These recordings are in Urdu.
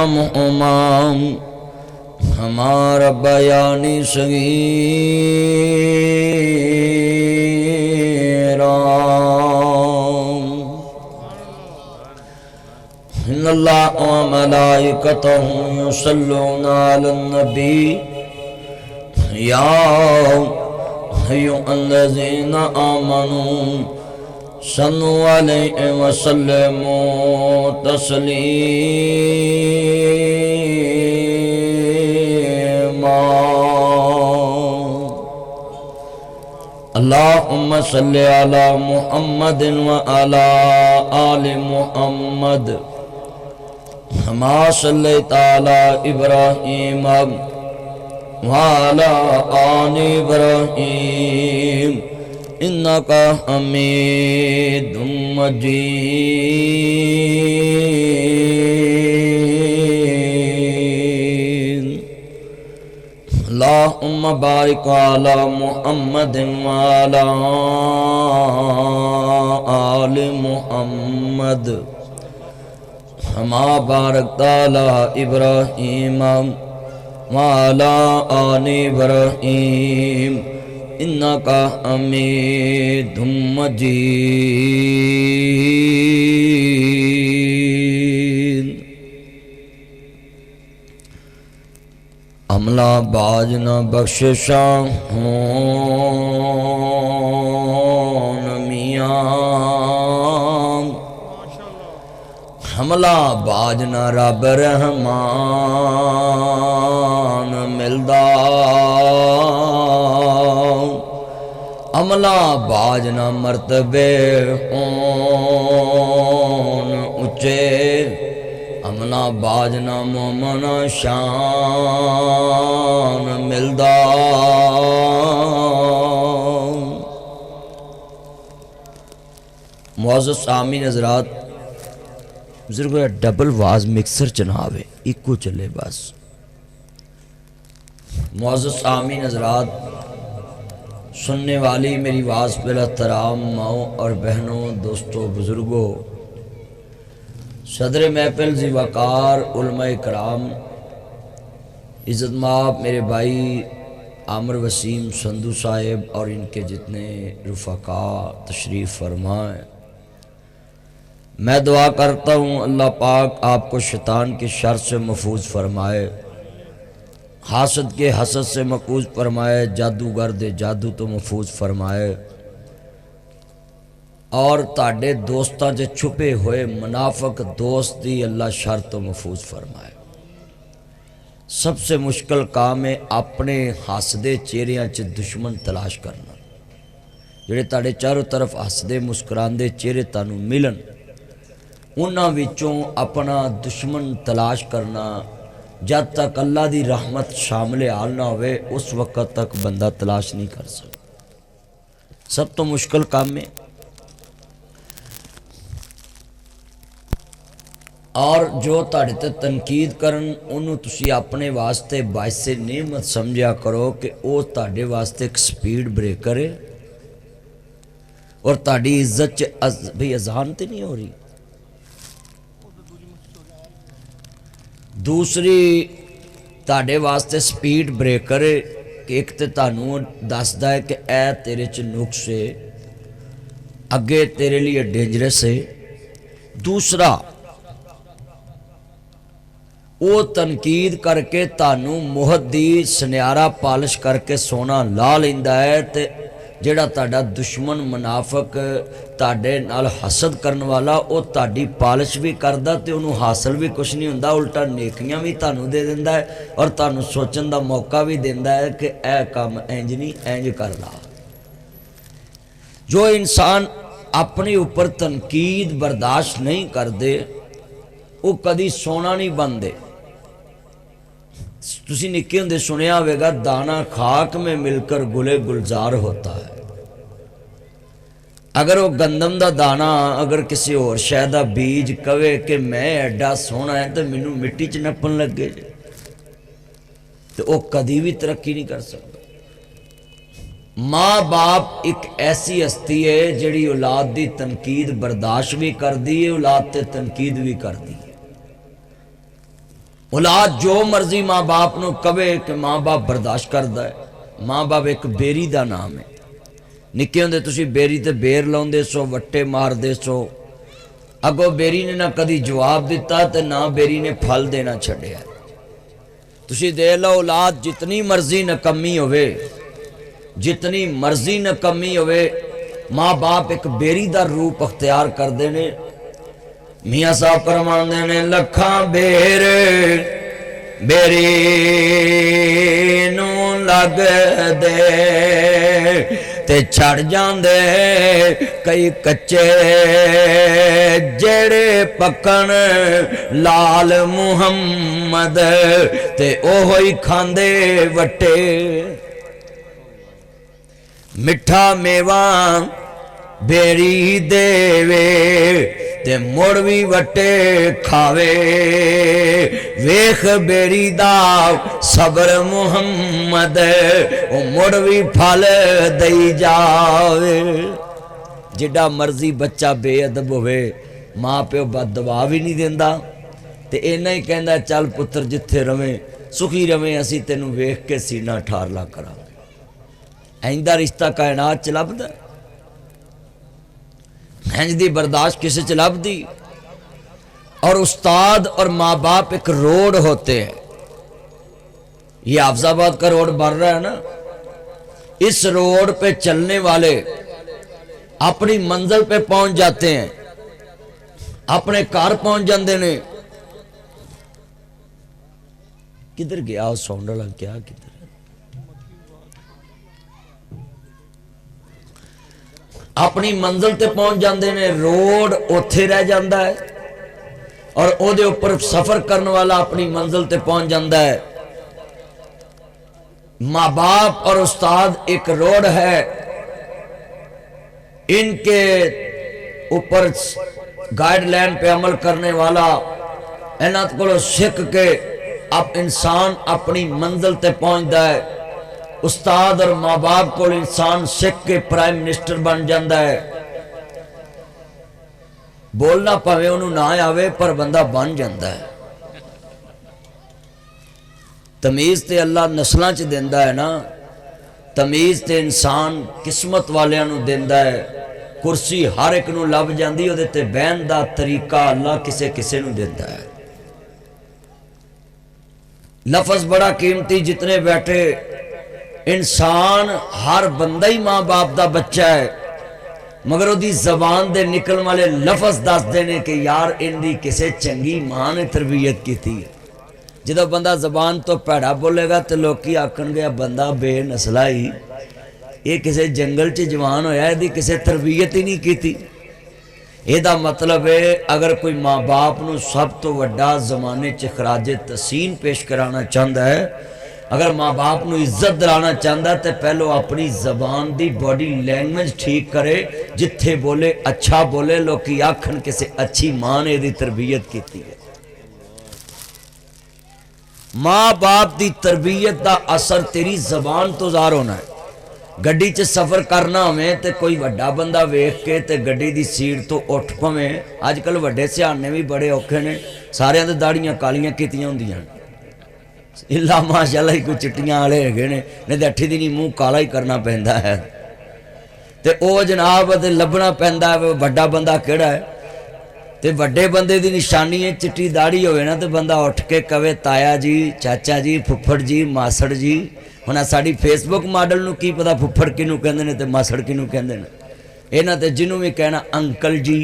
ارحمہما ہمارا بیانی صغیرا ان اللہ و ملائکتہ یصلون علی النبی یا ایھا الذین آمنوا صلوا علیہ وسلموا تسلیما اللہم صلی علی محمد وعلی آل محمد کما صلیت علی ابراہیم وعلی آل ابراہیم انکا حمید مجید اللہم بارک علی محمد وعلی آل محمد کما بارکت علی ابراہیم وعلی آل ابراہیم انکا حمید مجید عملہ باج نہ بخششاں ہون میاں حملہ باج نہ رب رحمان ملدا عملہ باج نہ مرتبے ہون اچے عملہ باج نہ مومن شان ملدا معزز سامعین حضرات بزرگو ڈبل واز مکسر چناوے ایکو چلے بس معزز سامعین حضرات سننے والی میری آواز پر احترام ماؤں اور بہنوں دوستوں بزرگوں صدر محفل ذی وقار علماء کرام عزت مآب میرے بھائی عامر وسیم سندھو صاحب اور ان کے جتنے رفقاء تشریف فرمائیں میں دعا کرتا ہوں اللہ پاک آپ کو شیطان کے شر سے محفوظ فرمائے حاسد کے حسد سے محفوظ فرمائے جادوگر دے جادو تو محفوظ فرمائے اور تاڑے دوستاں جے چھپے ہوئے منافق دوست دی اللہ شر تو محفوظ فرمائے سب سے مشکل کام ہے اپنے حاسدے چہریاں چے دشمن تلاش کرنا جڑے تاڑے چاروں طرف حاسدے مسکراندے چہرے تانو ملن انہاں وچوں اپنا دشمن تلاش کرنا جب تک اللہ دی رحمت شامل حال نہ ہوئے اس وقت تک بندہ تلاش نہیں کر سکتا سب تو مشکل کام ہے اور جو تاڑے تے تنقید کرن انہوں تسی اپنے واسطے باعث نعمت سمجھا کرو کہ او تاڑے واسطے ایک سپیڈ بریکر ہے اور تاڑی عزت بھی اذان تے نہیں ہو رہی دوسری تاڑے واسطے سپیڈ بریکر ہے کہ ایک تے تانوں دسدا ہے کہ اے تیرے چ نقص ہے اگے تیرے لیے ڈینجرس ہے دوسرا وہ تنقید کر کے تانوں مہد دی سنیارہ پالش کر کے سونا لا لیندا ہے تے جڑا تاڑا دشمن منافق تاڑے نال حسد کرن والا او تاڑی پالش بھی کردا تے انہوں حاصل بھی کچھ نہیں ہوندا الٹا نیکیاں بھی تانوں دے دیندا ہے اور تانوں سوچن دا موقع بھی دیندا ہے کہ اے کام انج نہیں انج کر لا جو انسان اپنے اوپر تنقید برداشت نہیں کر دے وہ کدی سونا نہیں بندے تسی نکے ہوندے سنیا ہوئے گا دانہ خاک میں مل کر گلے گلزار ہوتا ہے اگر وہ گندم دا دانہ اگر کسی اور شہدہ بیج کوے کہ میں ایڈا سونا ہے تو منو مٹی چ نپن لگے تو وہ کدی بھی ترقی نہیں کر سکتا ماں باپ ایک ایسی ہستی ہے جڑی اولاد دی تنقید برداشت بھی کر دی ہے اولاد تے تنقید بھی کر دی ہے اولاد جو مرضی ماں باپ نو کہے کہ ماں باپ برداشت کردا ہے. ماں باپ ایک بیری دا نام ہے. نکے ہوندے تسی بیری تے بیر لاؤندے سو وٹے مار دے سو اگو بیری نے نہ کدی جواب دیتا تے نہ بیری نے پھل دینا چھڈیا. تسی دے لو اولاد جتنی مرضی نکمی ہوئے جتنی مرضی نکمی ہوئے ماں باپ ایک بیری دا روپ اختیار کر دینے. میاں صاحب فرماندے نے لکھاں بیر بیری نو لگ دے تے چھڑ جاندے کئی کچے جڑے پکن لال محمد تے اوہی کھاندے وٹے. مٹھا میواں بیری دیوے تے مڑ بھی وٹے کھاوے ویخ بیری دا صبر محمد او مڑ بھی پھل دئی جاوے. جڈا مرضی بچہ بے ادب ہوئے ماں پیو بد دبا بھی نہیں دیندا تے اینا ہی کہندا چل پتر جتھے رویں سخی رویں اسی تینوں ویخ کے سینہ ٹھار لا کرا. آئندہ رشتہ کائنات چ لبدا ہنج دی برداشت کسے چ لبدی. اور استاد اور ماں باپ ایک روڈ ہوتے ہیں. یہ حافظ آباد کا روڈ بن رہا ہے نا, اس روڈ پہ چلنے والے اپنی منزل پہ پہنچ جاتے ہیں, اپنے کار پہنچ جاندے نے. کدھر گیا ساؤنڈ والا کیا کدھر اپنی منزل تے پہنچ جاندے نے. روڈ اوتھے رہ جاندہ ہے اور او دے اوپر سفر کرنے والا اپنی منزل تے پہنچ جاندہ ہے. ماں باپ اور استاد ایک روڈ ہے, ان کے اوپر گائیڈ لائن پہ عمل کرنے والا اینات کو سکھ کے اب انسان اپنی منزل تے پہنچتا ہے. استاد اور ماں باپ کو انسان سکھ کے پرائم منسٹر بن جاندہ ہے. بولنا پاوے انہوں نہ آوے پر بندہ بن جاندہ ہے. تمیز تے اللہ نسلاں چ دیندہ ہے نا, تمیز تے انسان قسمت والیاں نو دیندہ ہے. کرسی ہر ایک نو لب جاندی ہو دیتے بین دا طریقہ اللہ کسے کسے نو دیندہ ہے. لفظ بڑا قیمتی جتنے بیٹھے انسان ہر بندہ ہی ماں باپ دا بچہ ہے مگر وہ دی زبان دے نکل والے لفظ دس دینے کہ یار ان دی کسے چنگی ماں نے تربیت کی تھی. جدو بندہ زبان تو پیڑا بولے گا تو لوکی آکھن گیا بندہ بے نسلہ ہی یہ کسے جنگل چ جوان ہویا ہے دی کسے تربیت ہی نہیں کی تھی. یہ دا مطلب ہے اگر کوئی ماں باپ نو سب تو وڈا زمانے چ خراج تحسین پیش کرانا چاہتا ہے, اگر ماں باپ نو عزت دلانا چاہتا ہے تو پہلو اپنی زبان دی باڈی لینگویج ٹھیک کرے, جتھے بولے اچھا بولے. لوکی آکھن کسے اچھی ماں نے دی تربیت کی تھی. ماں باپ دی تربیت دا اثر تیری زبان تو ظاہر ہونا ہے. گڈی چ سفر کرنا ہمیں تے کوئی وڈا بندہ ویکھ کے تے گڈی دی سیٹ تو اٹھ پویں. اج کل وڈے سیانے بھی بڑے اوکھے نے, سارے دے داڑیاں کالیاں کیتیاں ہوندیاں اللہ ماشاءاللہ ہی کوئی چٹیاں والے ہے نے, نہیں تے اٹھی دینی منہ کالا ہی کرنا پیندا ہے. تے او جناب تے لبنا پیندا ہے وڈا بندہ کیڑا ہے. تے وڈے بندے دی نشانی ہے چٹی داڑھی ہوئے نا تے بندہ اٹھ کے کہے تایا جی, چاچا جی, پھپھڑ جی, ماسڑ جی. ہونا ساڑی فیس بک ماڈل نو کی پتا پھپھڑ کنو کہندے نے تے ماسڑ کنو کہندے نے. اینا تے جنوں بھی کہنا انکل جی,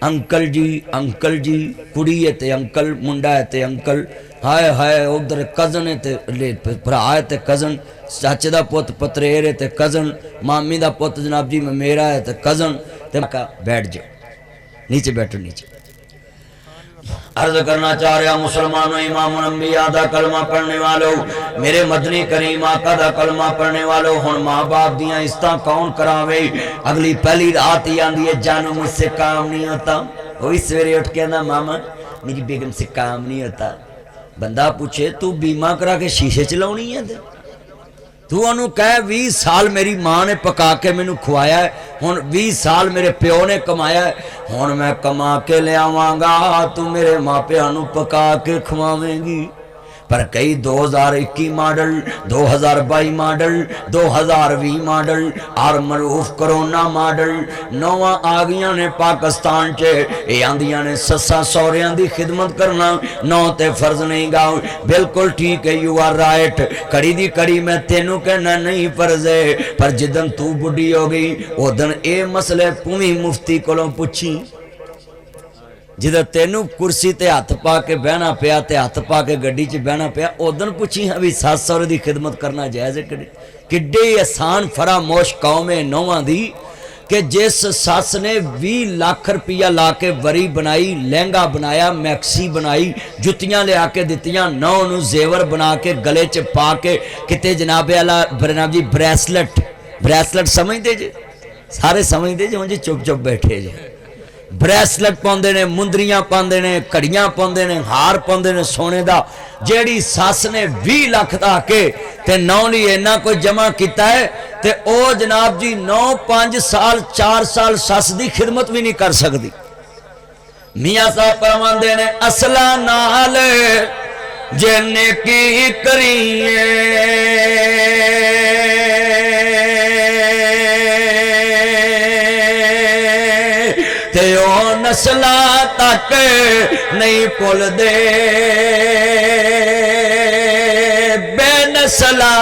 انکل جی, انکل جی, کڑی ہے تے انکل, منڈا ہے تے انکل, ہائے ہائے ادھر کزن ہے تے بھرا ہے تے کزن, چاچے دا پوت پتریر ہے تے کزن, مامی دا پوت جناب جی میرا ہے تے کزن. تے بیٹھ جاؤ نیچے, بیٹھو نیچے. عرض کرنا چاہ رہا مسلمانوں, امام الانبیاء دا کلمہ پڑھنے والوں, میرے مدنی کریم آقا دا کلمہ پڑھنے والوں, ہن ماں باپ دیاں عزتاں کون کراوے. اگلی پہلی رات ہی آندی ہے جانو مجھ سے کام نہیں ہوتا. وہی سویرے اٹھ کے نا ماما میری بیگم سے کام نہیں ہوتا. بندہ پوچھے تو بیمہ کرا کے شیشے چلاونی ہے تو انہوں کہے 20 سال میری ماں نے پکا کے میں نے کھوایا ہے, ہن 20 سال میرے پیو نے کمایا ہے, ہن میں کما کے لے آواں گا تو میرے ماں پیانوں پکا کے کھواویں گی. پر کئی 2021 ماڈل 2022 ماڈل 2020 ماڈل اور معروف کرونا ماڈل نواں آ گیا نے پاکستان چے یہ آندیاں نے سسا سوریاں دی خدمت کرنا نو تے فرض نہیں گا بالکل ٹھیک ہے یو آر رائٹ کڑی دی کڑی میں تینوں کہنا نہیں فرض ہے پر جدن تو بڑھی ہو گئی او دن اے مسئلے پویں مفتی کولوں پوچھی جدھر تینوں کرسی تے ہاتھ پا کے بہنا پیا تے ہاتھ پا کے گڈی چ بہنا پیا ادن پوچھی ہاں بھی ساس سورے دی خدمت کرنا جائز ہے کڈی آسان فراموش قوم ہے نواں دی کہ جس ساس نے 20 لاکھ روپیہ لا کے وری بنائی لہنگا بنایا میکسی بنائی جتیاں لے آ کے دتیاں نو نو زیور بنا کے گلے چ پا کے کتے جناب اعلیٰ جناب جی بریسلٹ سمجھتے جی سارے سمجھتے جی ہوں جی چپ چپ بیٹھے جی بریسلٹ پاندے نے مندریاں پاندے نے کڑیاں پاندے نے ہار پاندے نے سونے دا جیڑی ساس نے 20 لاکھ دا کے تے نو لی اینا کوئی جمع کیتا ہے تے او جناب جی 9-5 سال 4 سال ساس دی خدمت بھی نہیں کر سکتی میاں صاحب فرماندے نے اصلہ نال جن کی کریے نسلہ تک نہیں پل دے بے نسلہ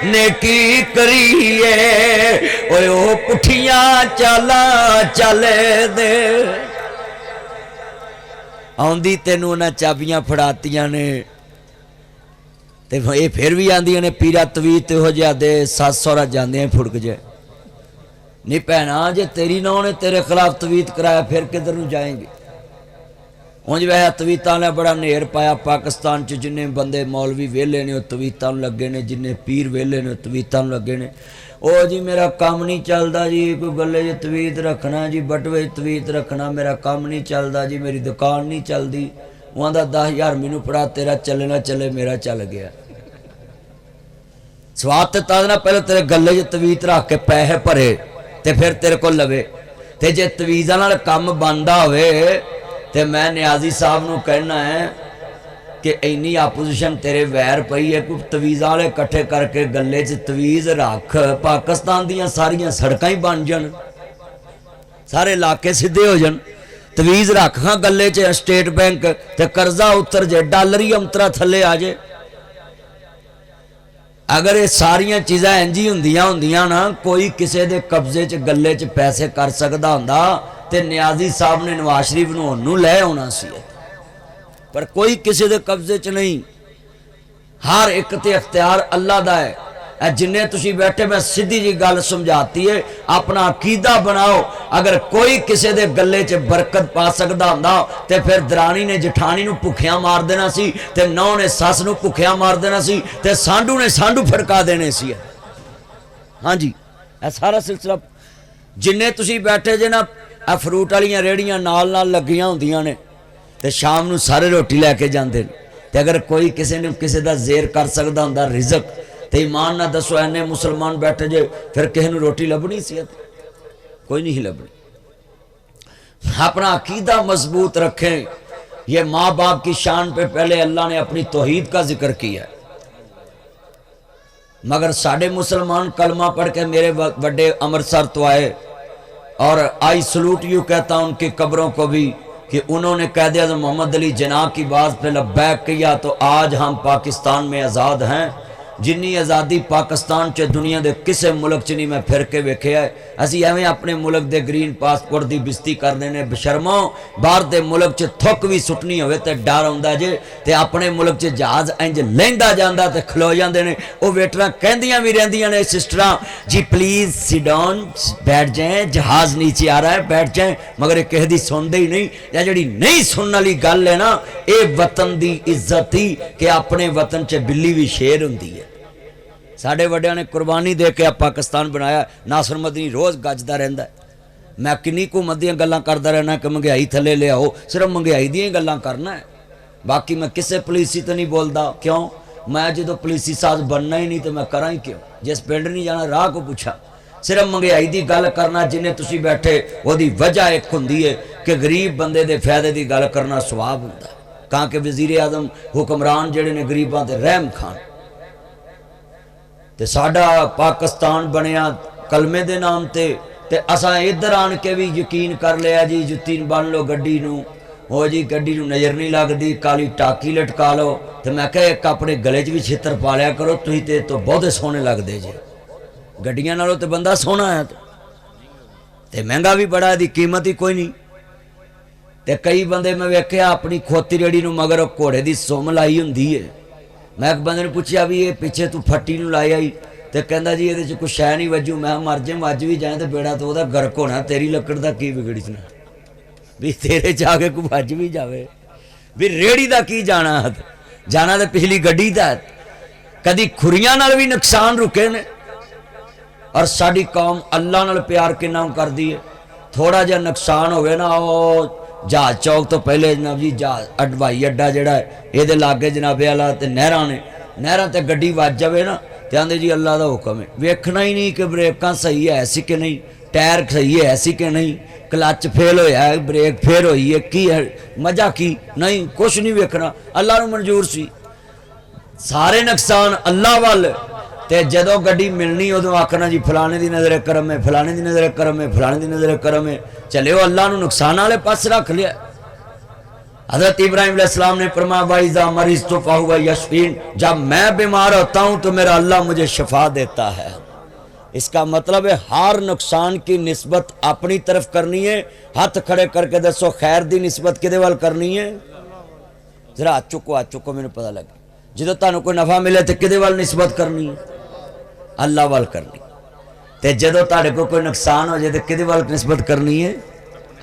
نیکی کریے اوے او پٹھیاں چالا چلے دے آندی تینوں نہ چابیاں پھڑاتیاں نے تے یہ پھر بھی آندیاں نے پیرا تویت ہو جا دے ساس سورا جاندے ہیں پھڑک جائے نہیں پہنا جے تیری نو نے تیرے خلاف تویت کرایا پھر کدھر نو جائیں گے اونج وے تویتاں نے بڑا نیر پایا پاکستان چ جننے بندے مولوی ویلے نے تویتاں لگے نے جننے پیر ویلے نے تویتاں لگے نے او جی میرا کام نہیں چلدا جی کوئی گلے جی تویت رکھنا جی بٹوے تویت رکھنا میرا کام نہیں چلدا جی میری دکان نہیں چلدی وہاں دا 10,000 مینوں پڑا تیرا چلے نہ چلے میرا چل گیا سواد تے تازہ پہلے تیرے گلے جی تویت رکھ کے پیسے بھرے تے پھر تیرے کو لوے تے جے تویزاں نال کم بندا ہوئے تے میں نیازی صاحب نو کہنا ہے کہ اینی اپوزیشن تیرے ویر پئی ہے کوئی تویزاں والے کٹھے کر کے گلے چ تویز رکھ پاکستان دیاں ساریاں سڑکاں ہی بن جان سارے علاقے سیدھے ہو جان تویز رکھ ہاں گلے چ اسٹیٹ بینک تے قرضہ اتر جائے ڈالر ہی امترا تھلے آ جائے اگر یہ ساریاں چیزاں انجی ہوندیاں نا کوئی کسے دے قبضے چ گلے چ پیسے کر سکدا ہوندا تے نیازی صاحب نے نواز شریف نو انہوں لے ہونا سی پر کوئی کسے دے قبضے چ نہیں ہر ایک تے اختیار اللہ دا ہے جنہیں تسی بیٹھے میں سیدھی جی گل سمجھاتی ہے اپنا عقیدہ بناؤ اگر کوئی کسے دے گلے چ برکت پا سکدا ہوندا تے پھر درانی نے جٹھانی نو بھکھیاں مار دینا سی تے نو نے ساس نو بھکھیاں مار دینا سی تے سانڈو نے سانڈو پھڑکا دینے سی ہاں جی اے سارا سلسلہ جنہیں تسی بیٹھے جے نا فروٹ والیاں ریڑیاں نال نال لگیاں ہوندیاں نے تے شام نو سارے روٹی لے کے جاندے تے اگر کوئی کسے نے کسے دا زیر کر سکدا ہوندا رزق تے ایمان نہ دسو اینے مسلمان بیٹھے جے پھر کہیں نو روٹی لبنی سی کوئی نہیں لبنی اپنا عقیدہ مضبوط رکھیں یہ ماں باپ کی شان پہ پہلے اللہ نے اپنی توحید کا ذکر کیا ہے مگر ساڑھے مسلمان کلمہ پڑھ کے میرے بڑے امرتسر تو آئے اور آئی سلوٹ یوں کہتا ان کی قبروں کو بھی کہ انہوں نے قائد اعظم محمد علی جناح کی بات پہ لبیک کیا تو آج ہم پاکستان میں آزاد ہیں جنی آزادی پاکستان چے دنیا دے کسے ملک چ نہیں میں پھر کے ویکھیا ہے اسی ایویں اپنے ملک دے گرین پاسپورٹ دی بستی کر دینے بشرمو باہر دے ملک چ تھک بھی سٹنی ہوئے تے ڈر ہوندا جے تے اپنے ملک چ جہاز انج لیندا جاندا تے کھلو جاندے نے او ویٹراں کہندیاں بھی رہندیاں نے سسٹراں جی پلیز سٹ ڈاؤن بیٹھ جائیں جہاز نیچے آ رہا ہے بیٹھ جائیں مگر یہ کہہ دی سن دے ہی نہیں یا جڑی نہیں سنن والی گل ہے نا اے وطن دی عزت ہی کہ اپنے وطن چ بلی بھی شیر ہوندی ہے ساڑھے وڈیاں نے قربانی دے کے پاکستان بنایا ناصر مدنی روز گجدا رہندا ہے میں کنی حکومت دیاں گلاں کردا رہنا کہ مہنگائی تھلے لے آؤ صرف مہنگائی دیاں گلاں کرنا ہے باقی میں کسے پولیسی تے نہیں بولدا کیوں میں جدو پولیسی ساز بننا ہی نہیں تو میں کراں کیوں جس پنڈ نہیں جانا راہ کو پوچھا صرف مہنگائی دی گل کرنا جنہیں تسی بیٹھے وہ دی وجہ ایک ہوندی ہے کہ غریب بندے دے فائدے دی گل کرنا ثواب ہوندا ہے کہاں کہ وزیر اعظم حکمران جڑے نے غریباں تے رحم کھان تے ساڈا پاکستان بنیا کلمے دے نام تے اساں ادھر آن کے بھی یقین کر لیا جی جتی بن لو گڈی نو ہو جی گڈی نو نظر نہیں لگتی کالی ٹاکی لٹکا لو تے میں کہ ایک اپنے گلے چ بھی چھتر پا لیا کرو تھی تے تو بہتے سونے لگتے جی گڈیاں نالوں تے بندہ سونا ہے تے مہنگا بھی بڑا دی قیمت ہی کوئی نہیں تے کئی بندے میں ویکھیا اپنی کھوتی ریڑی نو مگر گھوڑے دی سم لائی ہوندی ہے میں ایک بندے نے پوچھا بھی یہ پیچھے تو پھٹی نو لائی آئی تے کہندا جی یہ کوئی شے نہیں وجوں میں مر جائیں وج بھی جائیں تے بیڑا تو وہ گرک ہونا تیری لکڑ دا کی بگڑنا بھی تیرے جا کے کوئی وج بھی جاوے بھی ریڑی دا کی جانا تے پچھلی گڈی دا کدی کھریاں نال بھی نقصان رکے نے اور ساری قوم اللہ نال پیار کنا کر دی ہے تھوڑا جا نقصان ہوئے نا وہ جہاز چوک تو پہلے جناب جی ہوائی اڈا جڑا ہے یہ لاگے جناب والا تے نہراں نے نہراں تے گڈی وج جاوے نا تے آندے جی اللہ دا حکم ہے ویکھنا ہی نہیں کہ بریکاں صحیح ہے سی کہ نہیں ٹائر صحیح ہے سی کہ نہیں کلچ فیل ہویا ہے بریک فیل ہوئی ہے کی ہے مزہ کی نہیں کچھ نہیں ویکھنا اللہ نو منظور سی سارے نقصان اللہ وال تے جدو گڈی ملنی ادو آخنا جی فلانے دی نظر کرم ہے فلانے دی نظر کرم ہے فلانے دی نظر کرم ہے چلے وہ اللہ نو نقصان والے پاس رکھ لیا حضرت ابراہیم علیہ السلام نے فرمایا وَإِذَا مَرِضْتُ فَهُوَ يَشْفِينِ جب میں بیمار ہوتا ہوں تو میرا اللہ مجھے شفا دیتا ہے اس کا مطلب ہے ہر نقصان کی نسبت اپنی طرف کرنی ہے ہاتھ کھڑے کر کے دسو خیر دی نسبت کدے وال کرنی ہے ذرا ہاتھ چکو میں نے پتہ لگا جدو تانوں کوئی نفع ملے تو کدے وال نسبت کرنی ہے اللہ وال کرنی تے جدو تاڑے کو کوئی نقصان ہو جائے تو کدے وال نسبت کرنی ہے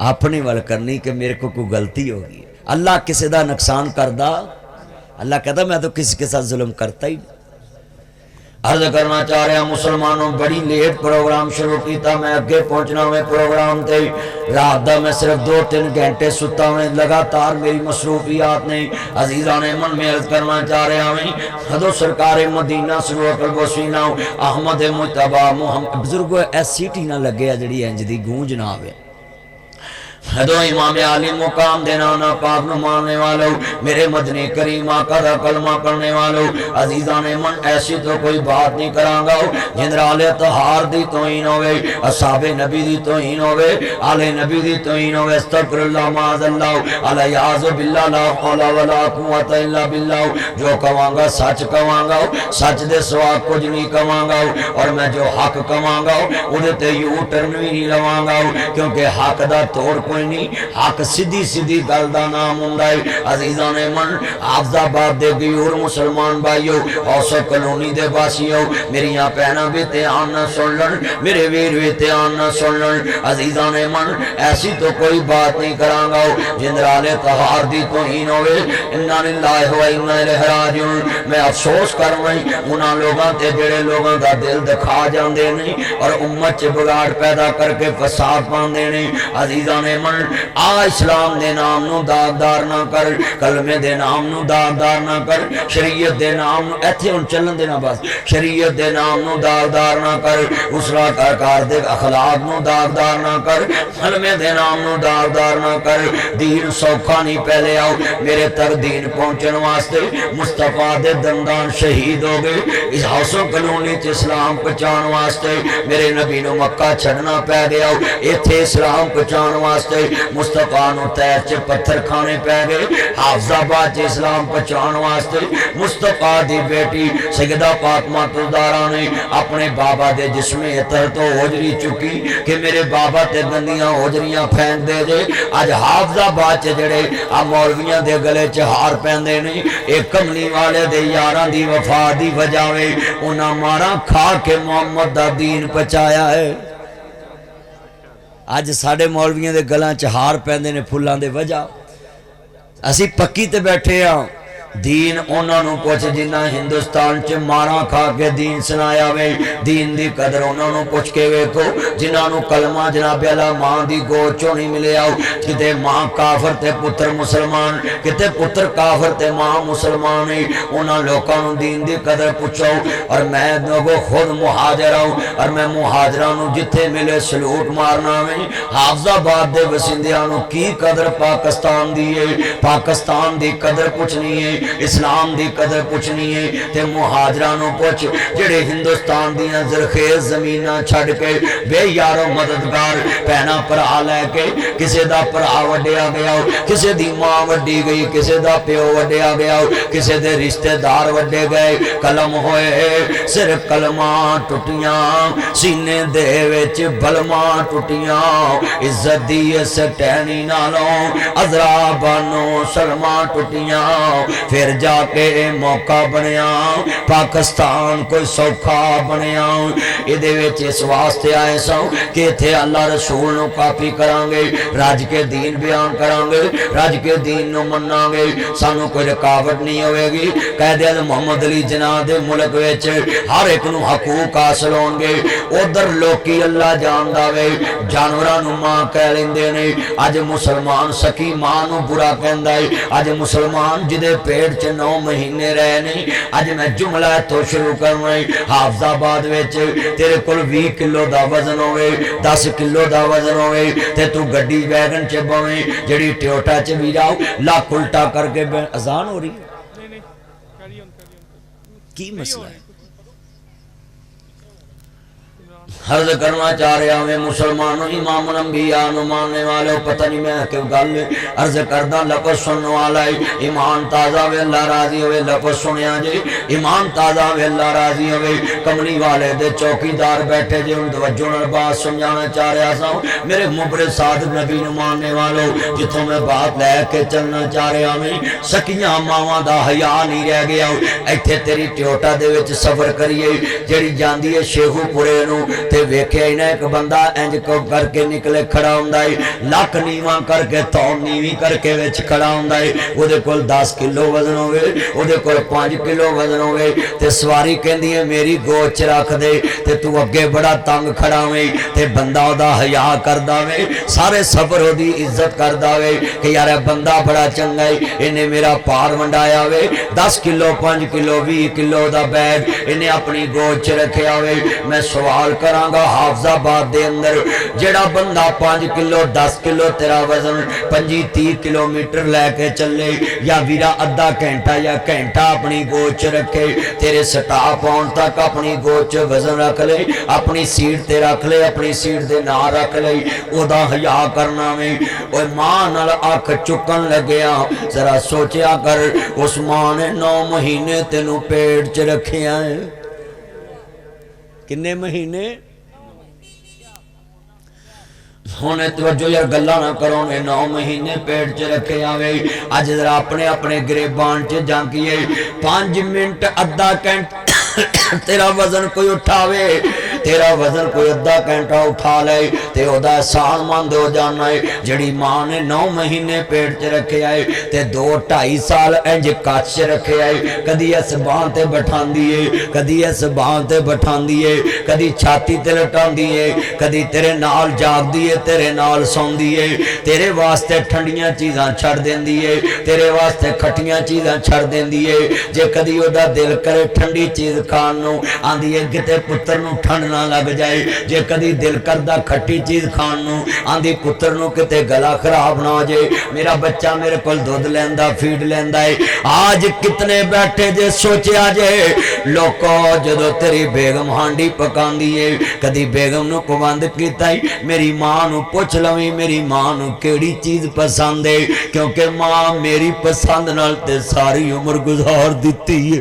اپنی وال کرنی کہ میرے کو کوئی غلطی ہوگی اللہ کسی دا نقصان کردا اللہ کہتا میں تو کسی کے ساتھ ظلم کرتا ہی نہیں عرض کرنا چاہ رہا مسلمانوں بڑی لیٹ پروگرام شروع کیتا میں اگے پہنچنا ہوئے پروگرام تے رات دا میں صرف 2-3 گھنٹے ستا ہوئے لگاتار میری مصروفیات نے عزیزان من میں عرض کرنا چاہ رہا ہوں حدو سرکار مدینہ سرور قلب و سینہ احمد مجتبی محمد بزرگو ایسی ٹی نہ لگے جڑی انج دی گونج نہ آوے حدو امام عالی مقام دینا نا پاک نو ماننے والو میرے مدنی کریم آقا دا کلمہ پڑھنے والو عزیزان من ایسی تو کوئی بات نہیں کرانگا جنرال طہار دی توہین ہوئے اصحاب نبی دی توہین ہوئے آل نبی دی توہین ہوئے استغفر اللہ معاذ اللہ علیہ باللہ لا حول ولا قوت الا باللہ جو کہوانگا سچ کہوانگا سچ دے سوا کچھ نہیں کہوانگا اور میں جو حق کہوانگا انہیں تے یوں ٹرن بھی نہیں لوانگا کیونکہ حق دا توڑ کوئی نہیں حق سیدھی گل دا نام ہوندا ہے عزیزان من حافظ آباد دے غیور مسلمان بھائیو اوسو کلونی دے باسیو میریاں پہنا بھی دھیان نہ سن لن میرے ویر بھی دھیان نہ سن لن عزیزان من ایسی تو کوئی بات نہیں کرانگا جنرال طہار دی توہین ہوئے انا للہ و انا الیہ راجعون میں افسوس کر رہی انہاں لوگاں تے جڑے لوگاں دا دل دکھا جاندے نہیں اور امت چ بگاڑ پیدا کر کے فساد پاندے نہیں عزیزان من آ اسلام دے نام نو داغدار نہ کر کلمے دے نام نو داغدار نہ کر شریعت دے نام نو ایتھے ہن چلن دینا بس شریعت دے نام نو داغدار نہ کر اسرا کار دے اخلاق نو داغدار نہ کر کلمے دے نام نو داغدار نہ کر دین سوکھا نہیں پہلے آؤ میرے تک دین پہنچن واسطے مصطفیٰ دے دندان شہید ہو گئے اس ہاؤسوں کلونی چ اسلام پہچان واسطے میرے نبی نو مکہ چھڑنا پہ گیا ایتھے اسلام پہچان واسطے مصطفیٰ نو تیر چ پتھر کھانے پہ گئے حافظ آباد اسلام پہچان واسطے مصطفیٰ دی بیٹی سیدہ فاطمہ الزہرا نے اپنے بابا دے جسم عطر تو ہوجری چکی کہ میرے بابا تے گندیاں ہوجریاں پھینک دے جے اج حافظ آباد جڑے آ مولویاں دے گلے چ ہار پیندے نہیں اے کملی والے دے یاراں دی وفا دی وجہ وے انہاں مارا کھا کے محمد دا دین پہنچایا ہے اج ساڈے مولویاں دے گلاں چ ہار پیندے نے پھلاں دے وجہ اسی پکی تے بیٹھے ہاں دین انہوں نے پوچھ جنہ ہندوستان چ مارا کھا کے دین سنایا وے دین دی قدر انہوں نے پوچھ کے ویکھو جنہوں نے کلمہ جناب اللہ ماں دی گود چوں نہیں ملے آؤ کتے ماں کافر تے پتر مسلمان کتے پتر کافر تے ماں مسلمان ہے انہوں لوگوں نے دین دی قدر پوچھو اور میں لوگوں خود مہاجر ہوں اور میں مہاجرانوں جتھے ملے سلوٹ مارنا میں حافظ آباد دے وسندیانوں کی قدر پاکستان دی ہے پاکستان دی قدر پوچھنی ہے اسلام دی قدر پوچھنی ہے تے مہاجرانوں پوچھ جڑے ہندوستان دیاں زرخیز زمینہ چھڑ کے بے یارو مددگار پہنا پرا لے کے کسے دا پرا وڈیا گیا ہو کسے دی ماں وڈی گئی کسے دا پیو وڈیا گیا ہو کسے دے رشتہ دار وڈے گئے قلم ہوئے صرف کلمہ ٹوٹیاں سینے دے وچ بلما ٹوٹیاں عزت دی سٹینی نالوں عذرا بانو سلمہ ٹوٹیاں پھر جا کے موقع بنیا پاکستان کوئی سوکھا بنیا ادھے وچ اس واسطے آئے سو کہ تھے اللہ رسول نو کاپی کرانگے راج کے دین بیان کرانگے راج کے دین نو منانگے سانو کوئی رکاوٹ نہیں ہوئے گی قائد اعظم محمد علی جناح دے ملک وچ ہر ایک نو حقوق حاصل ہونگے ادھر لوکی اللہ جان داوے جانوراں نو ماں کہہ لیندے نے اج مسلمان سکی ماں نو برا کہندا ہے اج مسلمان جدے پیٹ چ 9 مہینے رہے نہیں اج میں جملہ تو شروع کرنا ہے حافظ آباد وچ تیرے کول 20 کلو دا وزن ہوئے 10 کلو دا وزن ہوئے تے تو گڈی ویگن چ بویں جڑی ٹیوٹا چ بھی جاؤ لاکھ الٹا کر کے اذان ہو رہی کی مسئلہ ہے حرض کرنا چاہ رہا ہمیں مسلمانوں امام الانبیاء نو ماننے والے پتہ نہیں میں کہ گل عرض کردہ لفظ سننے والا ہے ایمان تازہ ہوئے اللہ راضی ہوئے لفظ سنیا جی ایمان تازہ ہوئے اللہ راضی ہوئے کملی والے دے چوکی دار بیٹھے جی ان توجہ نال بات سمجھانا چاہ رہا سا میرے مبرد صادق نبی نو ماننے والوں جتوں میں بات لے کے چلنا چاہ رہا ہمیں سکیاں ماواں دا حیا نہیں رہ گیا ایتھے تیری ٹیوٹا دے وچ سفر کریے جڑی جاندی ہے شیخو پورے نو تے ویکھے ہی نہ ایک بندہ انج کو کر کے نکلے کھڑا ہوندا ہے لاکھ نیواں کر کے تون نیوی کر کے وچ کھڑا ہوندا ہے او دے کول 10 کلو وزن ہوے او دے کول 5 کلو وزن ہوے تے سواری کہندی ہے میری گود چ رکھ دے تے تو اگے بڑا تنگ کھڑا ہوے تے بندہ او دا حیا کردا وے سارے سفر او دی عزت کردا وے کہ یار بندہ بڑا چنگا ہے اینے میرا پار ونڈایا وے 10 کلو 5 کلو 20 کلو دا بیگ اینے اپنی گود چ رکھیا وے میں سوال کراں گا حافظ آباد دے اندر جڑا بندہ 5 کلو 10 کلو تیرا وزن 25-30 کلومیٹر لے کے چلے یا ویرا ادھا گھنٹہ یا گھنٹہ اپنی گود چ رکھے تیرے سٹاپ آن تک اپنی گود چ وزن رکھ لے اپنی سیٹ تے رکھ لے اپنی سیٹ دے نہ رکھ لے او دا حیا کرنا میں اوے ماں نال اکھ چکن لگیا ذرا سوچیا کر اس ماں نے 9 مہینے تینوں پیٹ چ رکھیا ہے کنے مہینے ہونے توجہ یا گلہ نہ کرو نے 9 مہینے پیٹ چ رکھے آوے آج ذرا اپنے اپنے گریبان چ جانکیے 5 منٹ ادھا گھنٹہ تیرا وزن کوئی اٹھاوے تیرا وزن کوئی ادھا گھنٹہ اٹھا لے تے او دا احسان مند ہو جانا ہے جڑی ماں نے 9 مہینے پیٹ چ رکھے آئے تے 2-2.5 سال انج کچ چ رکھے آئے کدی اس بان تے بٹھان دیئے کدی اس بان تے بٹھان دیئے کدی چھاتی تے لٹان دیئے کدی تیرے نال جاگ دیئے تیرے نال سون دیئے تیرے واسطے ٹھنڈیاں چیزاں چھڑ دین دیئے تیرے واسطے کھٹیاں چیزاں چھڑ دین دیئے جے کدی او دا دل کرے ٹھنڈی چیز کھان نو آندی ہے کتے پتر نو ٹھنڈ نہ لگ جائے جے کدی دل کردہ کھٹی چیز کھان نو آندی پتر نو کتے گلا خراب نہ ہو جائے میرا بچہ میرے کول دودھ لیندہ فیڈ لیندہ ہے آج کتنے بیٹھے جے سوچے آجے لوکو جدو تیری بیگم ہانڈی پکان دیئے کدی بیگم نو پوند کیتا ہے میری ماں نو پوچھ لویں میری ماں نو کیڑی چیز پسند ہے کیونکہ ماں میری پسند نال تے ساری عمر گزار دیتی ہے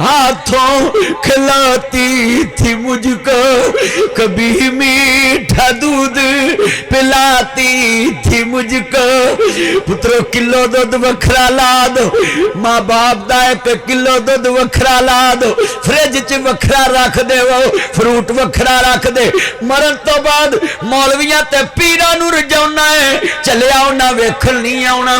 ہاتھوں کھلاتی تھی مجھ کو، کبھی میٹھا دودھ پلاتی تھی مجھ کو۔ پترو کلو دودھ وکھرا لا دو، ماں باپ دا 1 کلو دودھ وکھرا لا دو، فریج چ وکھرا رکھ دے، وہ فروٹ وکھرا رکھ دے۔ مرن تو بعد مولویاں تے پیراں نوں رجاؤنا ہے، چلے آؤ نہ ویکھن نہیں آؤنا۔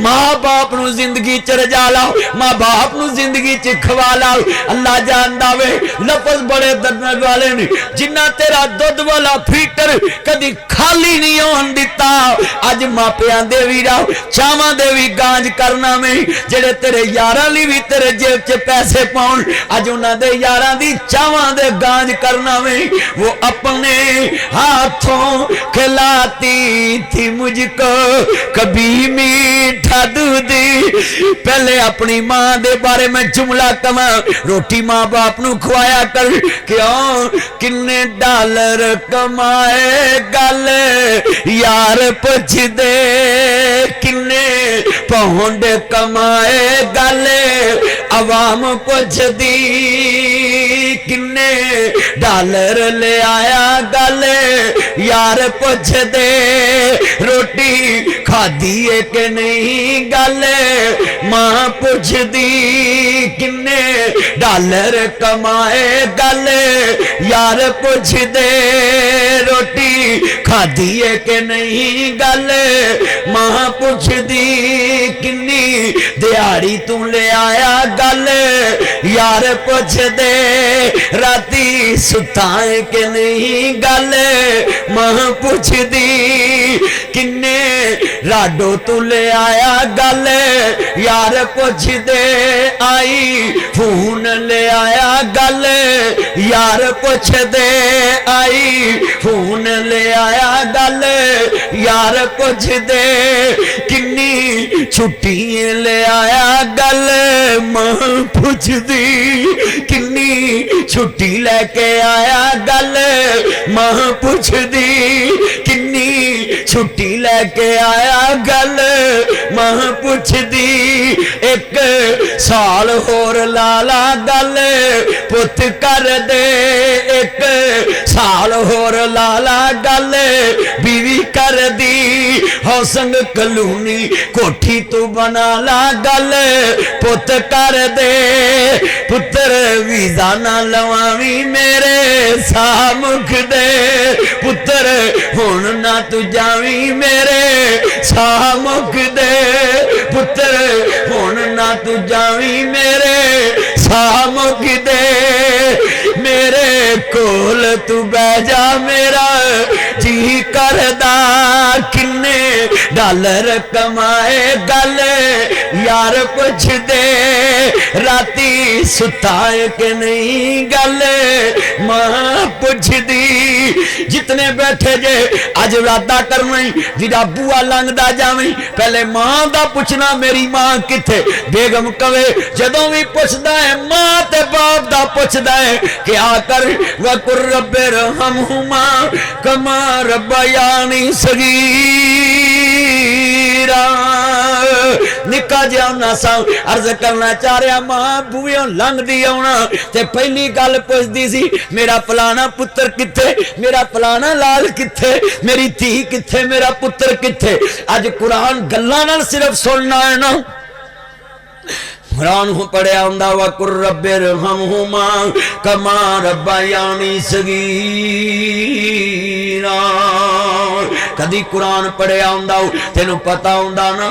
ماں باپ نو زندگی چ رجا لاؤ، ماں باپ نو زندگی چ کھوا لاؤ۔ اللہ جاندا وے لفظ بڑے دردناک والے نے، جنہ تیرا دودھ والا فیٹر کدی خالی نہیں ہون دتا۔ اج ماپیاں دے وی راہ چاواں دے وی گانج کرنا میں، جڑے تیرے یاراں لی وی تیرے جیب چ پیسے پاؤن، اج انہاں دے یاراں دی چاواں دے گانج کرنا میں۔ وہ اپنے ہاتھوں کھلاتی تھی مجھ کو، کبھی میٹھا دودھ۔ پہلے اپنی ماں دے بارے میں جملہ کما، روٹی ماں باپ نو کھوایا کر، کیوں کنے ڈالر کمائے گل یار پوچھ دے، کنے پاؤنڈ کمائے گل عوام پوچھ دی، کنے ڈالر لے آیا گل یار پوچھ دے، روٹی کھادی ہے کہ نہیں گل ماں پوچھ دی، کنے ڈالر کمائے گل یار پوچھ دے، روٹی کھادی ہے کہ نہیں گل ماں پوچھ دی، کنی دیہڑی تو لے آیا گل یار پوچھ دے، راتی ستائیں کہ نہیں گل ماں پوچھ دی، کنے راڈو تو لے آیا گل یار پوچھ دے، آئی فون لے آیا گل یار پوچھ دے، آئی فون لے آیا گل یار پوچھ دے، کنی چھٹی لے آیا گل ماں پوچھ دی، کنی چھٹی لے کے آیا گل ماں پوچھ دی، کنی چھٹی لے کے آیا گل ماں پوچھ دی، 1 سال ہور لالا گل پت کر دے، 1 سال ہور لالا گل بیوی کر دی، ہوسنگ کلونی کوٹھی تو بنا لا گل پت کر دے، پتر ویزا نہ لواوی میرے سا مکھ دے، پتر ہون نہ تو جاوی میرے سا مکھ دے، پتر ہون نہ تو جاوی میرے سا مکھ دے، میرے کول تو بہ جا میرا جی کردا، کنے ڈالر کمائے گل یار پوچھ دے، راتی ستائے کہ نہیں گل ماں پوچھ دی، جتنے بیٹھے جے اج ارادہ کرنا جا بوا لنگدا جاویں پہلے ماں دا پوچھنا میری ماں کتھے، بیگم کہے جدوں بھی پوچھدا ہے ماں تے باپ دا پوچھدا ہے کہ آ کر وقر رب ارحمہما کما ربیانی صغیرا، نکا جا ہونا سا عرض کرنا چاہ رہا ماں بویوں لنگ دی آنا تے پہلی گل پوچھ دی سی میرا فلانا پتر کتھے، میرا فلانا لال کتھے، میری تھی کتھے، میرا پتر کتھے۔ اج قرآن گلاں نال صرف سننا ہے نا، قرآن ہوں پڑھیا ہوندا وَقُرْ رَبِّ ارْحَمْهُمَا كَمَا رَبَّيَانِي صَغِيرًا، کدی قرآن پڑھیا ہوندا تینوں پتہ ہوندا نا،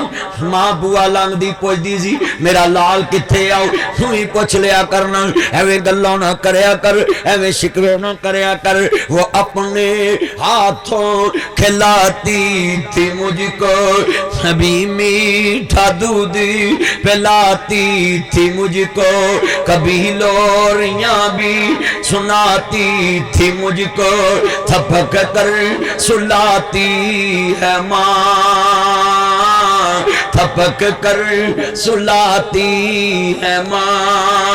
ماں بوا لنگ دی پوچھ دی سی میرا لال کتھے آؤ، تو ہی پوچھ لیا کرنا، ایویں گلاں نہ کریا کر، ایویں شکوے نہ کریا کر، وہ اپنے ہاتھوں کھلاتی تھی مجھ کو، کبھی میٹھا دودھ پلاتی تھی مجھ کو، کبھی لوریاں بھی سناتی تھی مجھ کو، تھپک کر سلاتی ہے ماں، تھپک کر سلاتی ہے ماں،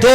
2